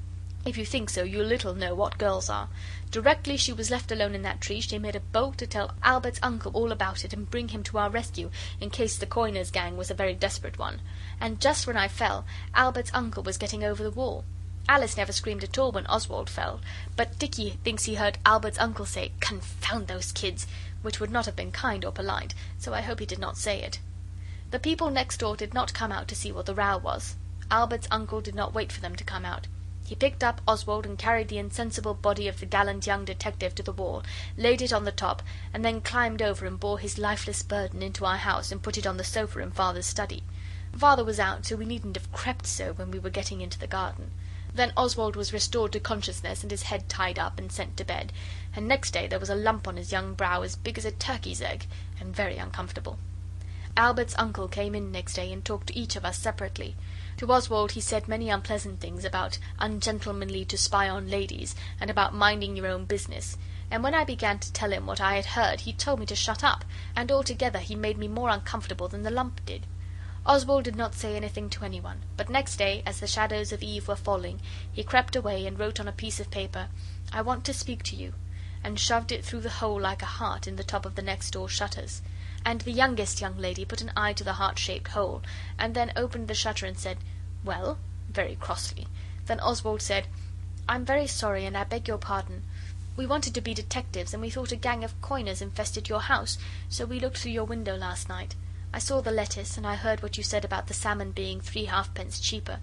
If you think so, you little know what girls are. Directly she was left alone in that tree, she made a bolt to tell Albert's uncle all about it and bring him to our rescue, in case the coiners' gang was a very desperate one. And just when I fell, Albert's uncle was getting over the wall. Alice never screamed at all when Oswald fell, but Dicky thinks he heard Albert's uncle say, "Confound those kids," which would not have been kind or polite, so I hope he did not say it. The people next door did not come out to see what the row was. Albert's uncle did not wait for them to come out. He picked up Oswald and carried the insensible body of the gallant young detective to the wall, laid it on the top, and then climbed over and bore his lifeless burden into our house and put it on the sofa in Father's study. Father was out, so we needn't have crept so when we were getting into the garden. Then Oswald was restored to consciousness and his head tied up and sent to bed, and next day there was a lump on his young brow as big as a turkey's egg, and very uncomfortable. Albert's uncle came in next day and talked to each of us separately. To Oswald he said many unpleasant things about ungentlemanly to spy on ladies, and about minding your own business, and when I began to tell him what I had heard he told me to shut up, and altogether he made me more uncomfortable than the lump did. Oswald did not say anything to anyone, but next day, as the shadows of eve were falling, he crept away and wrote on a piece of paper, "I want to speak to you," and shoved it through the hole like a heart in the top of the next door shutters. And the youngest young lady put an eye to the heart-shaped hole, and then opened the shutter and said, "Well?" very crossly. Then Oswald said, "I'm very sorry, and I beg your pardon. We wanted to be detectives, and we thought a gang of coiners infested your house, so we looked through your window last night. I saw the lettuce, and I heard what you said about the salmon being 3 halfpence cheaper,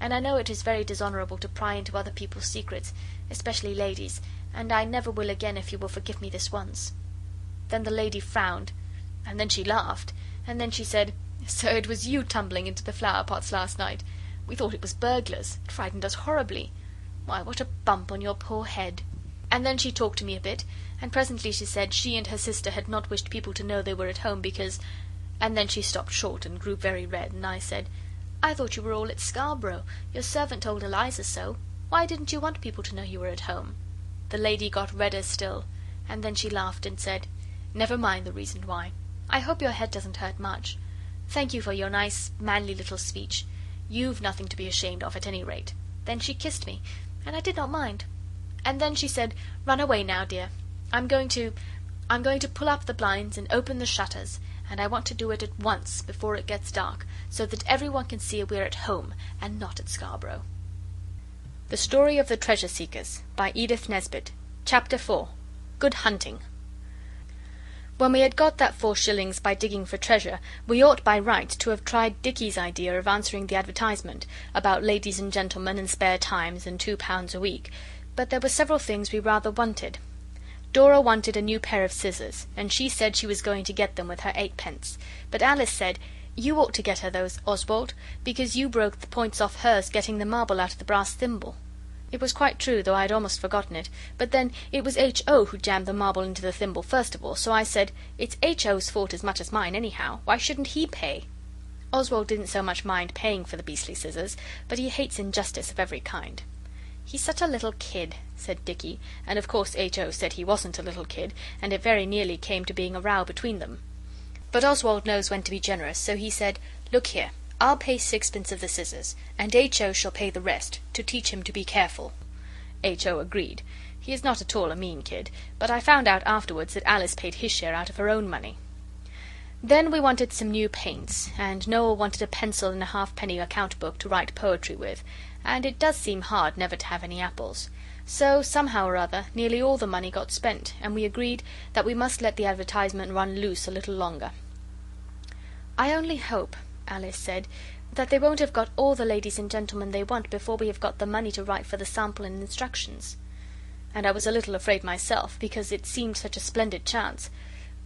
and I know it is very dishonourable to pry into other people's secrets, especially ladies, and I never will again if you will forgive me this once." Then the lady frowned, and then she laughed, and then she said, "So it was you tumbling into the flower pots last night? We thought it was burglars. It frightened us horribly. Why, what a bump on your poor head." And then she talked to me a bit, and presently she said she and her sister had not wished people to know they were at home because... And then she stopped short and grew very red, and I said, "I thought you were all at Scarborough. Your servant told Eliza so. Why didn't you want people to know you were at home?" The lady got redder still, and then she laughed and said, "Never mind the reason why. I hope your head doesn't hurt much. Thank you for your nice, manly little speech. You've nothing to be ashamed of, at any rate." Then she kissed me, and I did not mind. And then she said, "Run away now, dear. I'm going to pull up the blinds and open the shutters, and I want to do it at once before it gets dark, so that everyone can see we're at home and not at Scarborough." The Story of the Treasure Seekers by Edith Nesbit. Chapter 4. Good Hunting. When we had got that 4 shillings by digging for treasure, we ought by right to have tried Dicky's idea of answering the advertisement about ladies and gentlemen and spare times and £2 a week, but there were several things we rather wanted. Dora wanted a new pair of scissors, and she said she was going to get them with her 8 pence, but Alice said, "You ought to get her those, Oswald, because you broke the points off hers getting the marble out of the brass thimble." It was quite true, though I had almost forgotten it, but then it was H.O. who jammed the marble into the thimble first of all, so I said, "It's H.O.'s fault as much as mine, anyhow. Why shouldn't he pay?" Oswald didn't so much mind paying for the beastly scissors, but he hates injustice of every kind. "He's such a little kid," said Dicky, and of course H.O. said he wasn't a little kid, and it very nearly came to being a row between them. But Oswald knows when to be generous, so he said, "Look here, I'll pay 6 of the scissors, and H.O. shall pay the rest, to teach him to be careful." H.O. agreed. He is not at all a mean kid, but I found out afterwards that Alice paid his share out of her own money. Then we wanted some new paints, and Noel wanted a pencil and a halfpenny account book to write poetry with, and it does seem hard never to have any apples. So, somehow or other, nearly all the money got spent, and we agreed that we must let the advertisement run loose a little longer. "I only hope," Alice said, "that they won't have got all the ladies and gentlemen they want before we have got the money to write for the sample and instructions." And I was a little afraid myself, because it seemed such a splendid chance.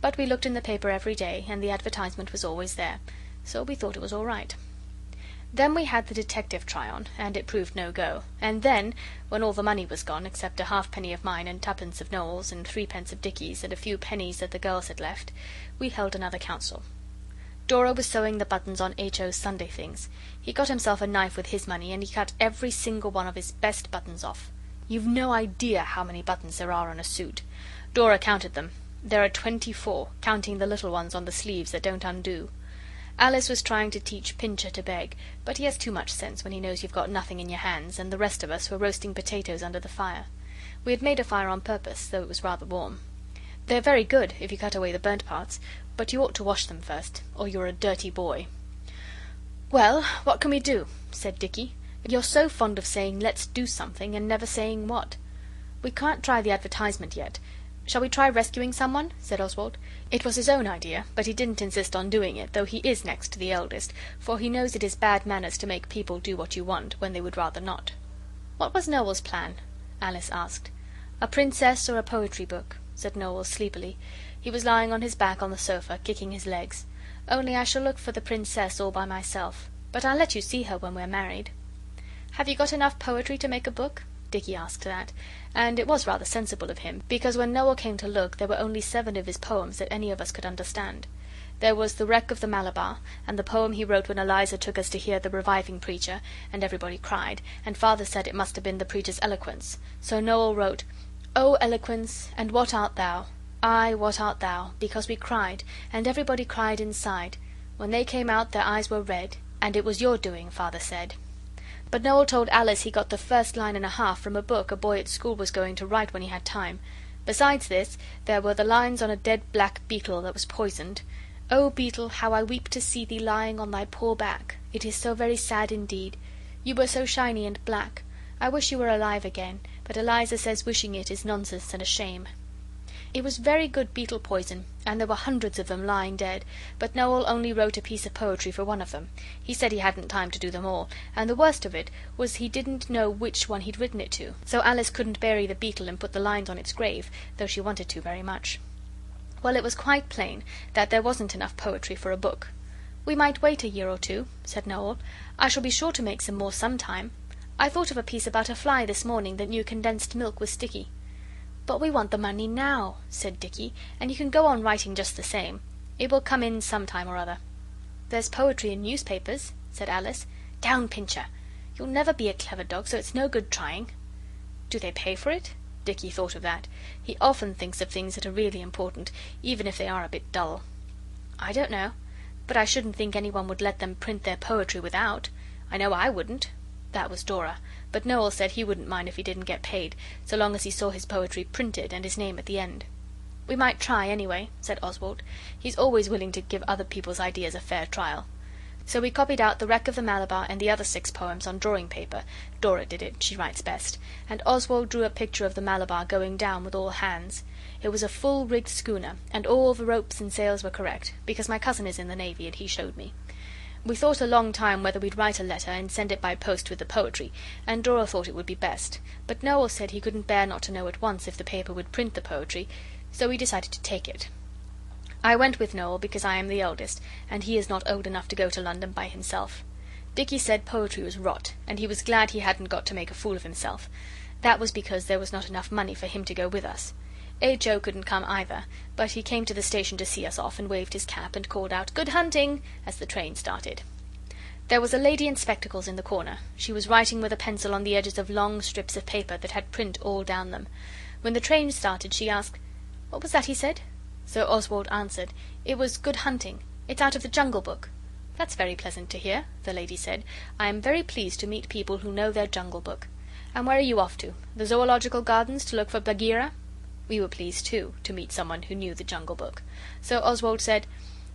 But we looked in the paper every day, and the advertisement was always there, so we thought it was all right. Then we had the detective try on, and it proved no go. And then, when all the money was gone, except a halfpenny of mine and twopence of Noel's and threepence of Dicky's and a few pennies that the girls had left, we held another council. Dora was sewing the buttons on H.O.'s Sunday things. He got himself a knife with his money, and he cut every single one of his best buttons off. You've no idea how many buttons there are on a suit. Dora counted them. There are 24, counting the little ones on the sleeves that don't undo. Alice was trying to teach Pincher to beg, but he has too much sense when he knows you've got nothing in your hands, and the rest of us were roasting potatoes under the fire. We had made a fire on purpose, though it was rather warm. They're very good if you cut away the burnt parts, but you ought to wash them first, or you're a dirty boy. "Well, what can we do?" said Dicky. "You're so fond of saying 'let's do something' and never saying what. We can't try the advertisement yet. Shall we try rescuing someone?" said Oswald. It was his own idea, but he didn't insist on doing it, though he is next to the eldest, for he knows it is bad manners to make people do what you want when they would rather not. "What was Noel's plan?" Alice asked. "A princess or a poetry book," said Noel sleepily. He was lying on his back on the sofa, kicking his legs. "Only I shall look for the princess all by myself. But I'll let you see her when we're married." "Have you got enough poetry to make a book?" Dicky asked that, and it was rather sensible of him, because when Noel came to look there were only 7 of his poems that any of us could understand. There was The Wreck of the Malabar, and the poem he wrote when Eliza took us to hear the reviving preacher, and everybody cried, and Father said it must have been the preacher's eloquence. So Noel wrote, "O eloquence, and what art thou? Aye, what art thou? Because we cried, and everybody cried inside. When they came out their eyes were red, and it was your doing, Father said." But Noel told Alice he got the first line and a half from a book a boy at school was going to write when he had time. Besides this, there were the lines on a dead black beetle that was poisoned. "O beetle, how I weep to see thee lying on thy poor back. It is so very sad indeed. You were so shiny and black. I wish you were alive again, but Eliza says wishing it is nonsense and a shame." It was very good beetle poison, and there were hundreds of them lying dead, but Noel only wrote a piece of poetry for one of them. He said he hadn't time to do them all, and the worst of it was he didn't know which one he'd written it to, so Alice couldn't bury the beetle and put the lines on its grave, though she wanted to very much. Well, it was quite plain that there wasn't enough poetry for a book. "We might wait a year or two," said Noel. "I shall be sure to make some more sometime. I thought of a piece about a fly this morning that knew condensed milk was sticky." "But we want the money now," said Dicky, "and you can go on writing just the same. It will come in some time or other." "There's poetry in newspapers," said Alice. "Down, Pincher! You'll never be a clever dog, so it's no good trying." "Do they pay for it?" Dicky thought of that. He often thinks of things that are really important, even if they are a bit dull. "I don't know, but I shouldn't think anyone would let them print their poetry without. I know I wouldn't." That was Dora, but Noel said he wouldn't mind if he didn't get paid, so long as he saw his poetry printed and his name at the end. "We might try, anyway," said Oswald. He's always willing to give other people's ideas a fair trial. So we copied out The Wreck of the Malabar and the other 6 poems on drawing paper. Dora did it, she writes best, and Oswald drew a picture of the Malabar going down with all hands. It was a full rigged schooner, and all the ropes and sails were correct, because my cousin is in the Navy and he showed me. We thought a long time whether we'd write a letter and send it by post with the poetry, and Dora thought it would be best, but Noel said he couldn't bear not to know at once if the paper would print the poetry, so we decided to take it. I went with Noel because I am the eldest, and he is not old enough to go to London by himself. Dicky said poetry was rot, and he was glad he hadn't got to make a fool of himself. That was because there was not enough money for him to go with us. H.O. couldn't come either, but he came to the station to see us off and waved his cap and called out, "Good hunting," as the train started. There was a lady in spectacles in the corner. She was writing with a pencil on the edges of long strips of paper that had print all down them. When the train started she asked, "What was that he said?" So Oswald answered, "It was Good hunting. It's out of the Jungle Book." "That's very pleasant to hear," the lady said. "I am very pleased to meet people who know their Jungle Book. And where are you off to? The Zoological Gardens to look for Bagheera?" We were pleased, too, to meet someone who knew the Jungle Book. So Oswald said,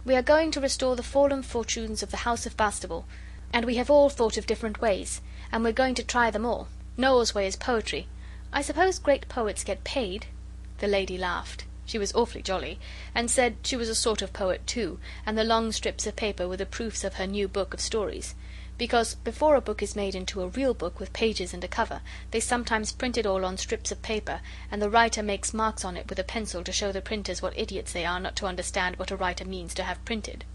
We are going to restore the fallen fortunes of the House of Bastable, and we have all thought of different ways, and we're going to try them all. Noel's way is poetry. I suppose great poets get paid?" The lady laughed. She was awfully jolly, and said she was a sort of poet too, and the long strips of paper were the proofs of her new book of stories. Because before a book is made into a real book with pages and a cover, they sometimes print it all on strips of paper, and the writer makes marks on it with a pencil to show the printers what idiots they are not to understand what a writer means to have printed.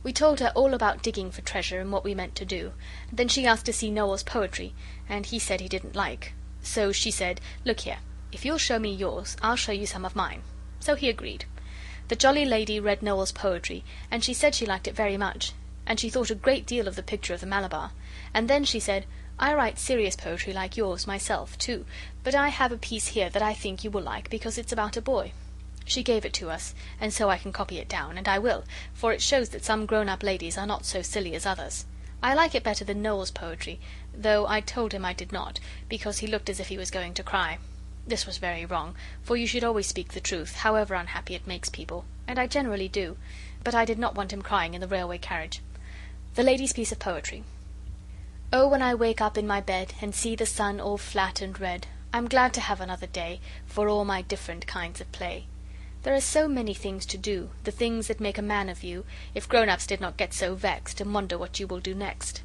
We told her all about digging for treasure and what we meant to do. Then she asked to see Noel's poetry, and he said he didn't like. So she said, "Look here, if you'll show me yours, I'll show you some of mine." So he agreed. The jolly lady read Noel's poetry, and she said she liked it very much, and she thought a great deal of the picture of the Malabar. And then she said, "I write serious poetry like yours myself, too, but I have a piece here that I think you will like because it's about a boy." She gave it to us, and so I can copy it down, and I will, for it shows that some grown-up ladies are not so silly as others. I like it better than Noel's poetry, though I told him I did not, because he looked as if he was going to cry. This was very wrong, for you should always speak the truth, however unhappy it makes people, and I generally do, but I did not want him crying in the railway carriage. The lady's piece of poetry. "Oh, when I wake up in my bed and see the sun all flat and red, I'm glad to have another day for all my different kinds of play. There are so many things to do, the things that make a man of you, if grown-ups did not get so vexed and wonder what you will do next.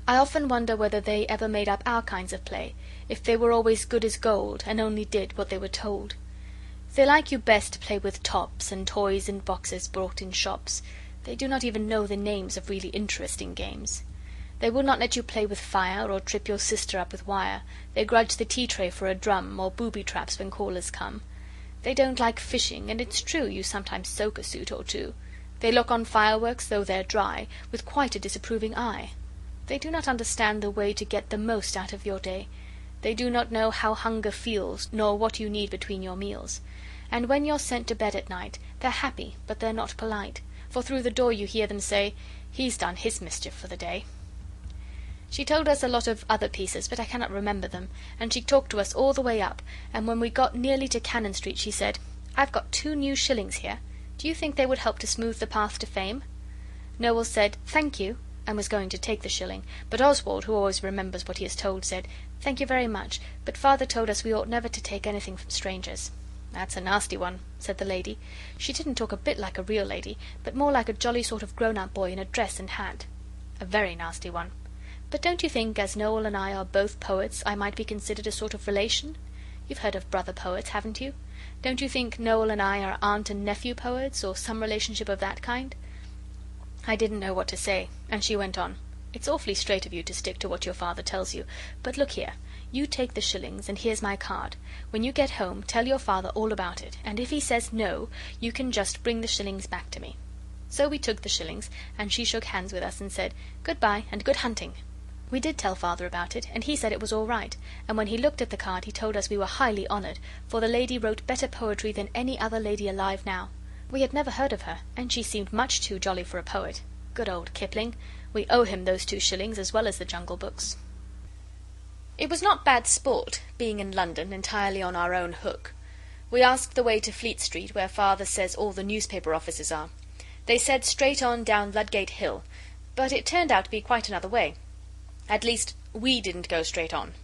I often wonder whether they ever made up our kinds of play, if they were always good as gold, and only did what they were told. They like you best to play with tops and toys in boxes bought in shops. They do not even know the names of really interesting games. They will not let you play with fire, or trip your sister up with wire. They grudge the tea-tray for a drum, or booby traps when callers come. They don't like fishing, and it's true you sometimes soak a suit or two. They look on fireworks, though they're dry, with quite a disapproving eye. They do not understand the way to get the most out of your day. They do not know how hunger feels, nor what you need between your meals. And when you're sent to bed at night, they're happy, but they're not polite, for through the door you hear them say, 'He's done his mischief for the day.'" She told us a lot of other pieces, but I cannot remember them, and she talked to us all the way up, and when we got nearly to Cannon Street she said, "I've got 2 new shillings here. Do you think they would help to smooth the path to fame?" Noel said, "Thank you," and was going to take the shilling, but Oswald, who always remembers what he is told, said, "Thank you very much, but Father told us we ought never to take anything from strangers." "That's a nasty one," said the lady. She didn't talk a bit like a real lady, but more like a jolly sort of grown-up boy in a dress and hat. "A very nasty one. But don't you think, as Noel and I are both poets, I might be considered a sort of relation? You've heard of brother poets, haven't you? Don't you think Noel and I are aunt and nephew poets, or some relationship of that kind?" I didn't know what to say, and she went on. "It's awfully straight of you to stick to what your father tells you, but look here, you take the shillings, and here's my card. When you get home, tell your father all about it, and if he says no, you can just bring the shillings back to me." So we took the shillings, and she shook hands with us and said, "Good-bye, and good hunting." We did tell Father about it, and he said it was all right, and when he looked at the card he told us we were highly honoured, for the lady wrote better poetry than any other lady alive now. We had never heard of her, and she seemed much too jolly for a poet. Good old Kipling. We owe him those 2 shillings as well as the Jungle Books. It was not bad sport, being in London entirely on our own hook. We asked the way to Fleet Street, where Father says all the newspaper offices are. They said straight on down Ludgate Hill, but it turned out to be quite another way. At least, we didn't go straight on.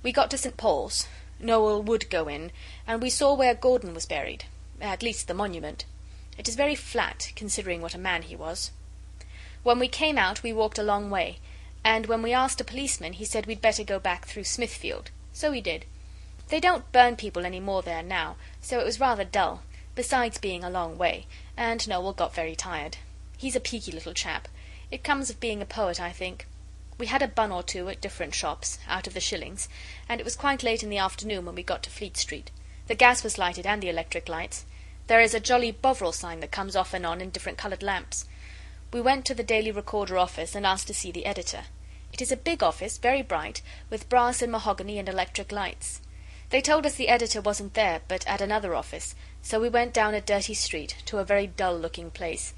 We got to St. Paul's. Noel would go in, and we saw where Gordon was buried. At least the monument. It is very flat, considering what a man he was. When we came out we walked a long way, and when we asked a policeman he said we'd better go back through Smithfield. So we did. They don't burn people any more there now, so it was rather dull, besides being a long way, and Noel got very tired. He's a peaky little chap. It comes of being a poet, I think. We had a bun or 2 at different shops, out of the shillings, and it was quite late in the afternoon when we got to Fleet Street. The gas was lighted and the electric lights. There is a jolly Bovril sign that comes off and on in different coloured lamps. We went to the Daily Recorder office and asked to see the editor. It is a big office, very bright, with brass and mahogany and electric lights. They told us the editor wasn't there, but at another office, so we went down a dirty street, to a very dull-looking place.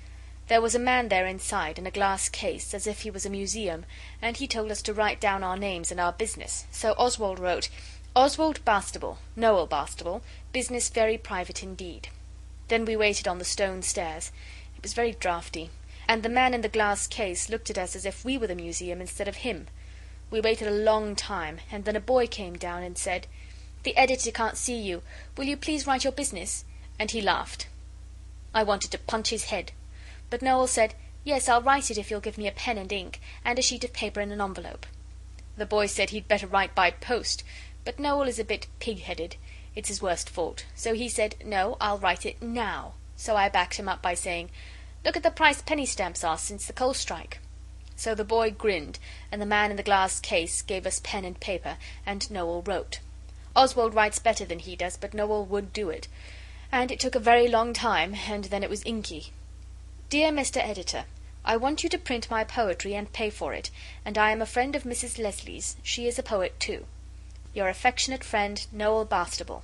There was a man there inside, in a glass case, as if he was a museum, and he told us to write down our names and our business, so Oswald wrote, "Oswald Bastable, Noel Bastable, business very private indeed." Then we waited on the stone stairs. It was very draughty, and the man in the glass case looked at us as if we were the museum instead of him. We waited a long time, and then a boy came down and said, "The editor can't see you. Will you please write your business?" And he laughed. I wanted to punch his head. But Noel said, "Yes, I'll write it if you'll give me a pen and ink, and a sheet of paper and an envelope." The boy said he'd better write by post, but Noel is a bit pig-headed. It's his worst fault. So he said, "No, I'll write it now." So I backed him up by saying, "Look at the price penny stamps are since the coal strike." So the boy grinned, and the man in the glass case gave us pen and paper, and Noel wrote. Oswald writes better than he does, but Noel would do it. And it took a very long time, and then it was inky. "Dear Mr. Editor, I want you to print my poetry and pay for it, and I am a friend of Mrs. Leslie's. She is a poet too. Your affectionate friend, Noel Bastable."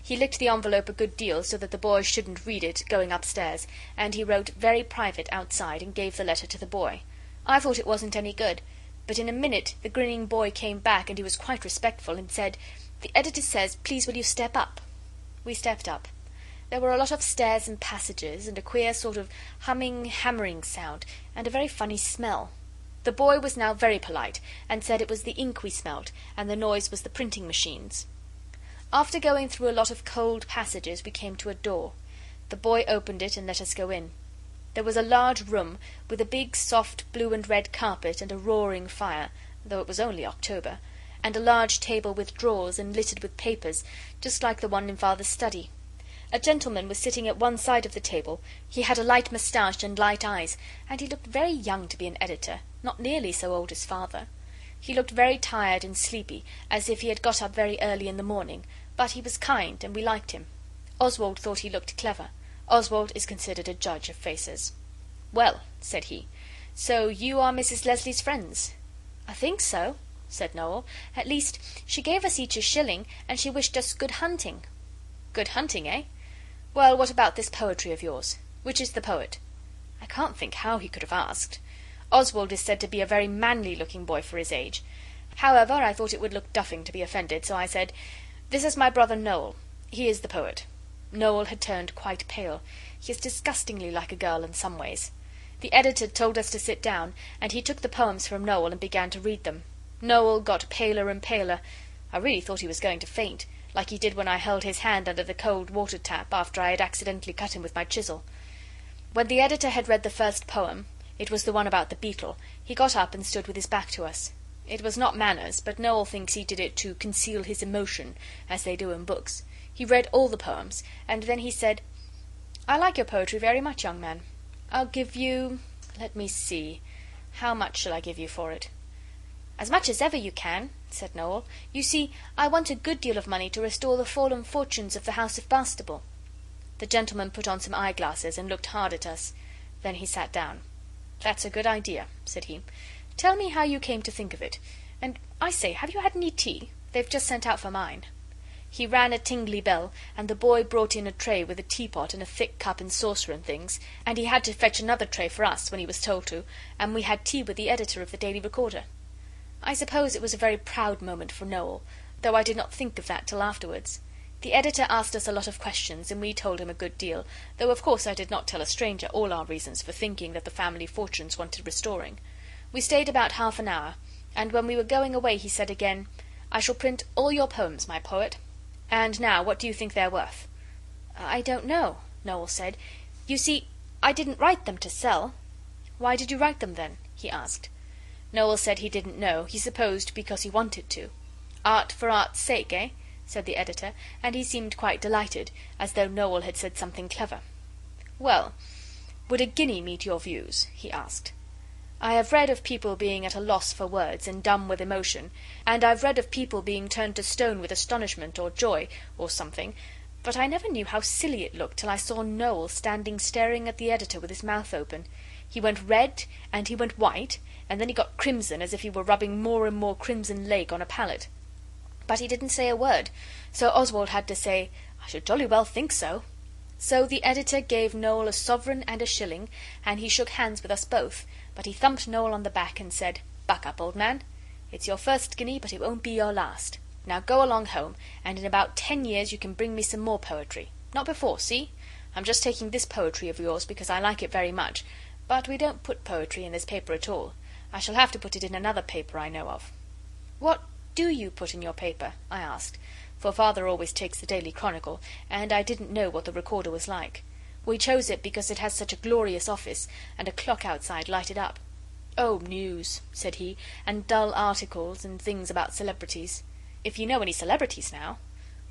He licked the envelope a good deal so that the boy shouldn't read it going upstairs, and he wrote "Very private" outside and gave the letter to the boy. I thought it wasn't any good, but in a minute the grinning boy came back, and he was quite respectful, and said, "The editor says, please will you step up?" We stepped up. There were a lot of stairs and passages, and a queer sort of humming, hammering sound, and a very funny smell. The boy was now very polite, and said it was the ink we smelt, and the noise was the printing machines. After going through a lot of cold passages, we came to a door. The boy opened it and let us go in. There was a large room, with a big soft blue and red carpet and a roaring fire, though it was only October, and a large table with drawers and littered with papers, just like the one in Father's study. A gentleman was sitting at one side of the table. He had a light moustache and light eyes, and he looked very young to be an editor, not nearly so old as Father. He looked very tired and sleepy, as if he had got up very early in the morning, but he was kind, and we liked him. Oswald thought he looked clever. Oswald is considered a judge of faces. "Well," said he, "so you are Mrs. Leslie's friends?" "I think so," said Noel. "At least, she gave us each a shilling, and she wished us good hunting." "Good hunting, eh? Well, what about this poetry of yours? Which is the poet?" I can't think how he could have asked. Oswald is said to be a very manly-looking boy for his age. However, I thought it would look duffing to be offended, so I said, "This is my brother Noel. He is the poet." Noel had turned quite pale. He is disgustingly like a girl in some ways. The editor told us to sit down, and he took the poems from Noel and began to read them. Noel got paler and paler. I really thought he was going to faint, like he did when I held his hand under the cold water tap after I had accidentally cut him with my chisel. When the editor had read the first poem, it was the one about the beetle, he got up and stood with his back to us. It was not manners, but Noel thinks he did it to conceal his emotion, as they do in books. He read all the poems, and then he said, "I like your poetry very much, young man. I'll give you... let me see... how much shall I give you for it?" "As much as ever you can," said Noel. "You see, I want a good deal of money to restore the fallen fortunes of the house of Bastable." The gentleman put on some eyeglasses and looked hard at us. Then he sat down. "That's a good idea," said he. "Tell me how you came to think of it. And, I say, have you had any tea? They've just sent out for mine." He rang a tingly bell, and the boy brought in a tray with a teapot and a thick cup and saucer and things, and he had to fetch another tray for us when he was told to, and we had tea with the editor of the Daily Recorder. I suppose it was a very proud moment for Noel, though I did not think of that till afterwards. The editor asked us a lot of questions, and we told him a good deal, though of course I did not tell a stranger all our reasons for thinking that the family fortunes wanted restoring. We stayed about half an hour, and when we were going away he said again, "I shall print all your poems, my poet. And now, what do you think they're worth?" "I don't know," Noel said. "You see, I didn't write them to sell." "Why did you write them, then?" he asked. Noel said he didn't know, he supposed because he wanted to. "Art for art's sake, eh?" said the editor, and he seemed quite delighted, as though Noel had said something clever. "Well, would a guinea meet your views?" he asked. I have read of people being at a loss for words, and dumb with emotion, and I've read of people being turned to stone with astonishment or joy, or something, but I never knew how silly it looked till I saw Noel standing staring at the editor with his mouth open. He went red, and he went white, and then he got crimson, as if he were rubbing more and more crimson lake on a palette. But he didn't say a word, so Oswald had to say, "I should jolly well think so." So the editor gave Noel a sovereign and a shilling, and he shook hands with us both, but he thumped Noel on the back and said, "Buck up, old man. It's your first guinea, but it won't be your last. Now go along home, and in about 10 years you can bring me some more poetry. Not before, see? I'm just taking this poetry of yours because I like it very much, but we don't put poetry in this paper at all. I shall have to put it in another paper I know of." "What do you put in your paper?" I asked, for Father always takes the Daily Chronicle, and I didn't know what the Recorder was like. We chose it because it has such a glorious office, and a clock outside lighted up. "Oh, news," said he, "and dull articles, and things about celebrities. If you know any celebrities now?"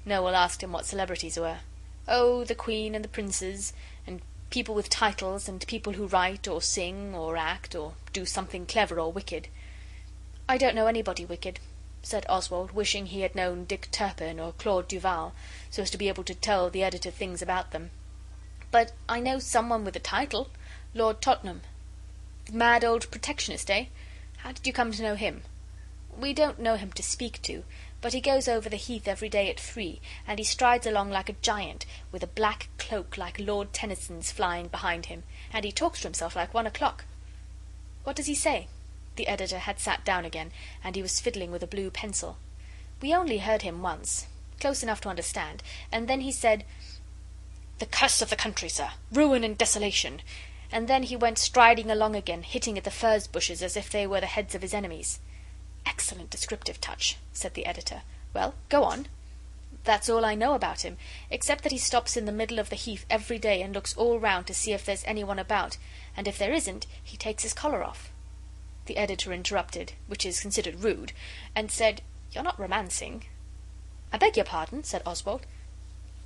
Noel asked him what celebrities were. "Oh, the Queen and the Princes, and people with titles, and people who write, or sing, or act, or do something clever or wicked." "I don't know anybody wicked," said Oswald, wishing he had known Dick Turpin or Claude Duval, so as to be able to tell the editor things about them. "But I know someone with a title. Lord Tottenham." "The mad old protectionist, eh? How did you come to know him?" "We don't know him to speak to, but he goes over the heath every day at 3, and he strides along like a giant, with a black cloak like Lord Tennyson's flying behind him, and he talks to himself like 1 o'clock." "What does he say?" The editor had sat down again, and he was fiddling with a blue pencil. We only heard him once, close enough to understand, and then he said, "The curse of the country, sir, ruin and desolation," and then he went striding along again, hitting at the furze bushes as if they were the heads of his enemies. "Excellent descriptive touch," said the editor. "Well, go on." "That's all I know about him, except that he stops in the middle of the heath every day and looks all round to see if there's anyone about, and if there isn't, he takes his collar off." The editor interrupted, which is considered rude, and said, "You're not romancing?" "I beg your pardon," said Oswald.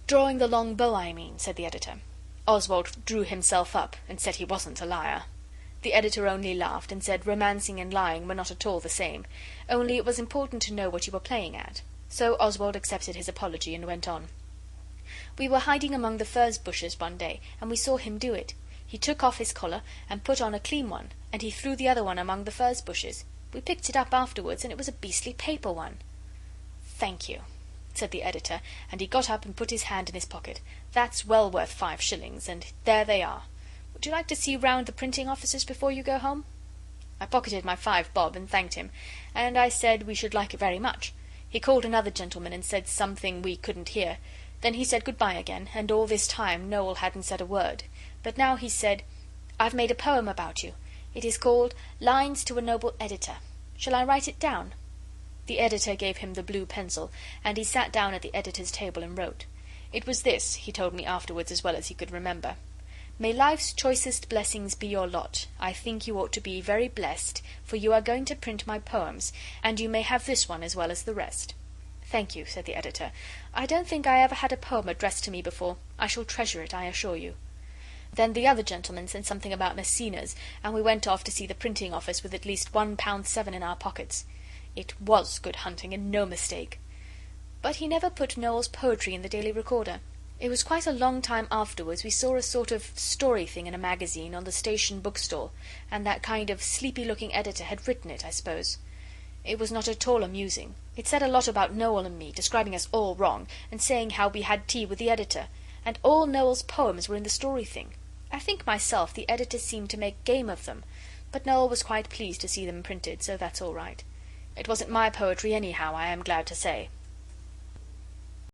"Drawing the long bow, I mean," said the editor. Oswald drew himself up and said he wasn't a liar. The editor only laughed, and said romancing and lying were not at all the same, only it was important to know what you were playing at. So Oswald accepted his apology and went on. "We were hiding among the furze bushes one day, and we saw him do it. He took off his collar and put on a clean one, and he threw the other one among the furze bushes. We picked it up afterwards, and it was a beastly paper one." "Thank you," said the editor, and he got up and put his hand in his pocket. "That's well worth 5 shillings, and there they are. Would you like to see round the printing offices before you go home?" I pocketed my 5 bob and thanked him, and I said we should like it very much. He called another gentleman and said something we couldn't hear. Then he said good-bye again, and all this time Noel hadn't said a word. But now he said, "I've made a poem about you. It is called Lines to a Noble Editor. Shall I write it down?" The editor gave him the blue pencil, and he sat down at the editor's table and wrote. It was this, he told me afterwards as well as he could remember: "May life's choicest blessings be your lot. I think you ought to be very blessed, for you are going to print my poems, and you may have this one as well as the rest." "Thank you," said the editor. "I don't think I ever had a poem addressed to me before. I shall treasure it, I assure you." Then the other gentleman said something about Messina's, and we went off to see the printing office with at least £1.7 in our pockets. It was good hunting, and no mistake. But he never put Noel's poetry in the Daily Recorder. It was quite a long time afterwards we saw a sort of story thing in a magazine on the station bookstall, and that kind of sleepy-looking editor had written it, I suppose. It was not at all amusing. It said a lot about Noel and me, describing us all wrong, and saying how we had tea with the editor, and all Noel's poems were in the story thing. I think myself the editor seemed to make game of them, but Noel was quite pleased to see them printed, so that's all right. It wasn't my poetry anyhow, I am glad to say.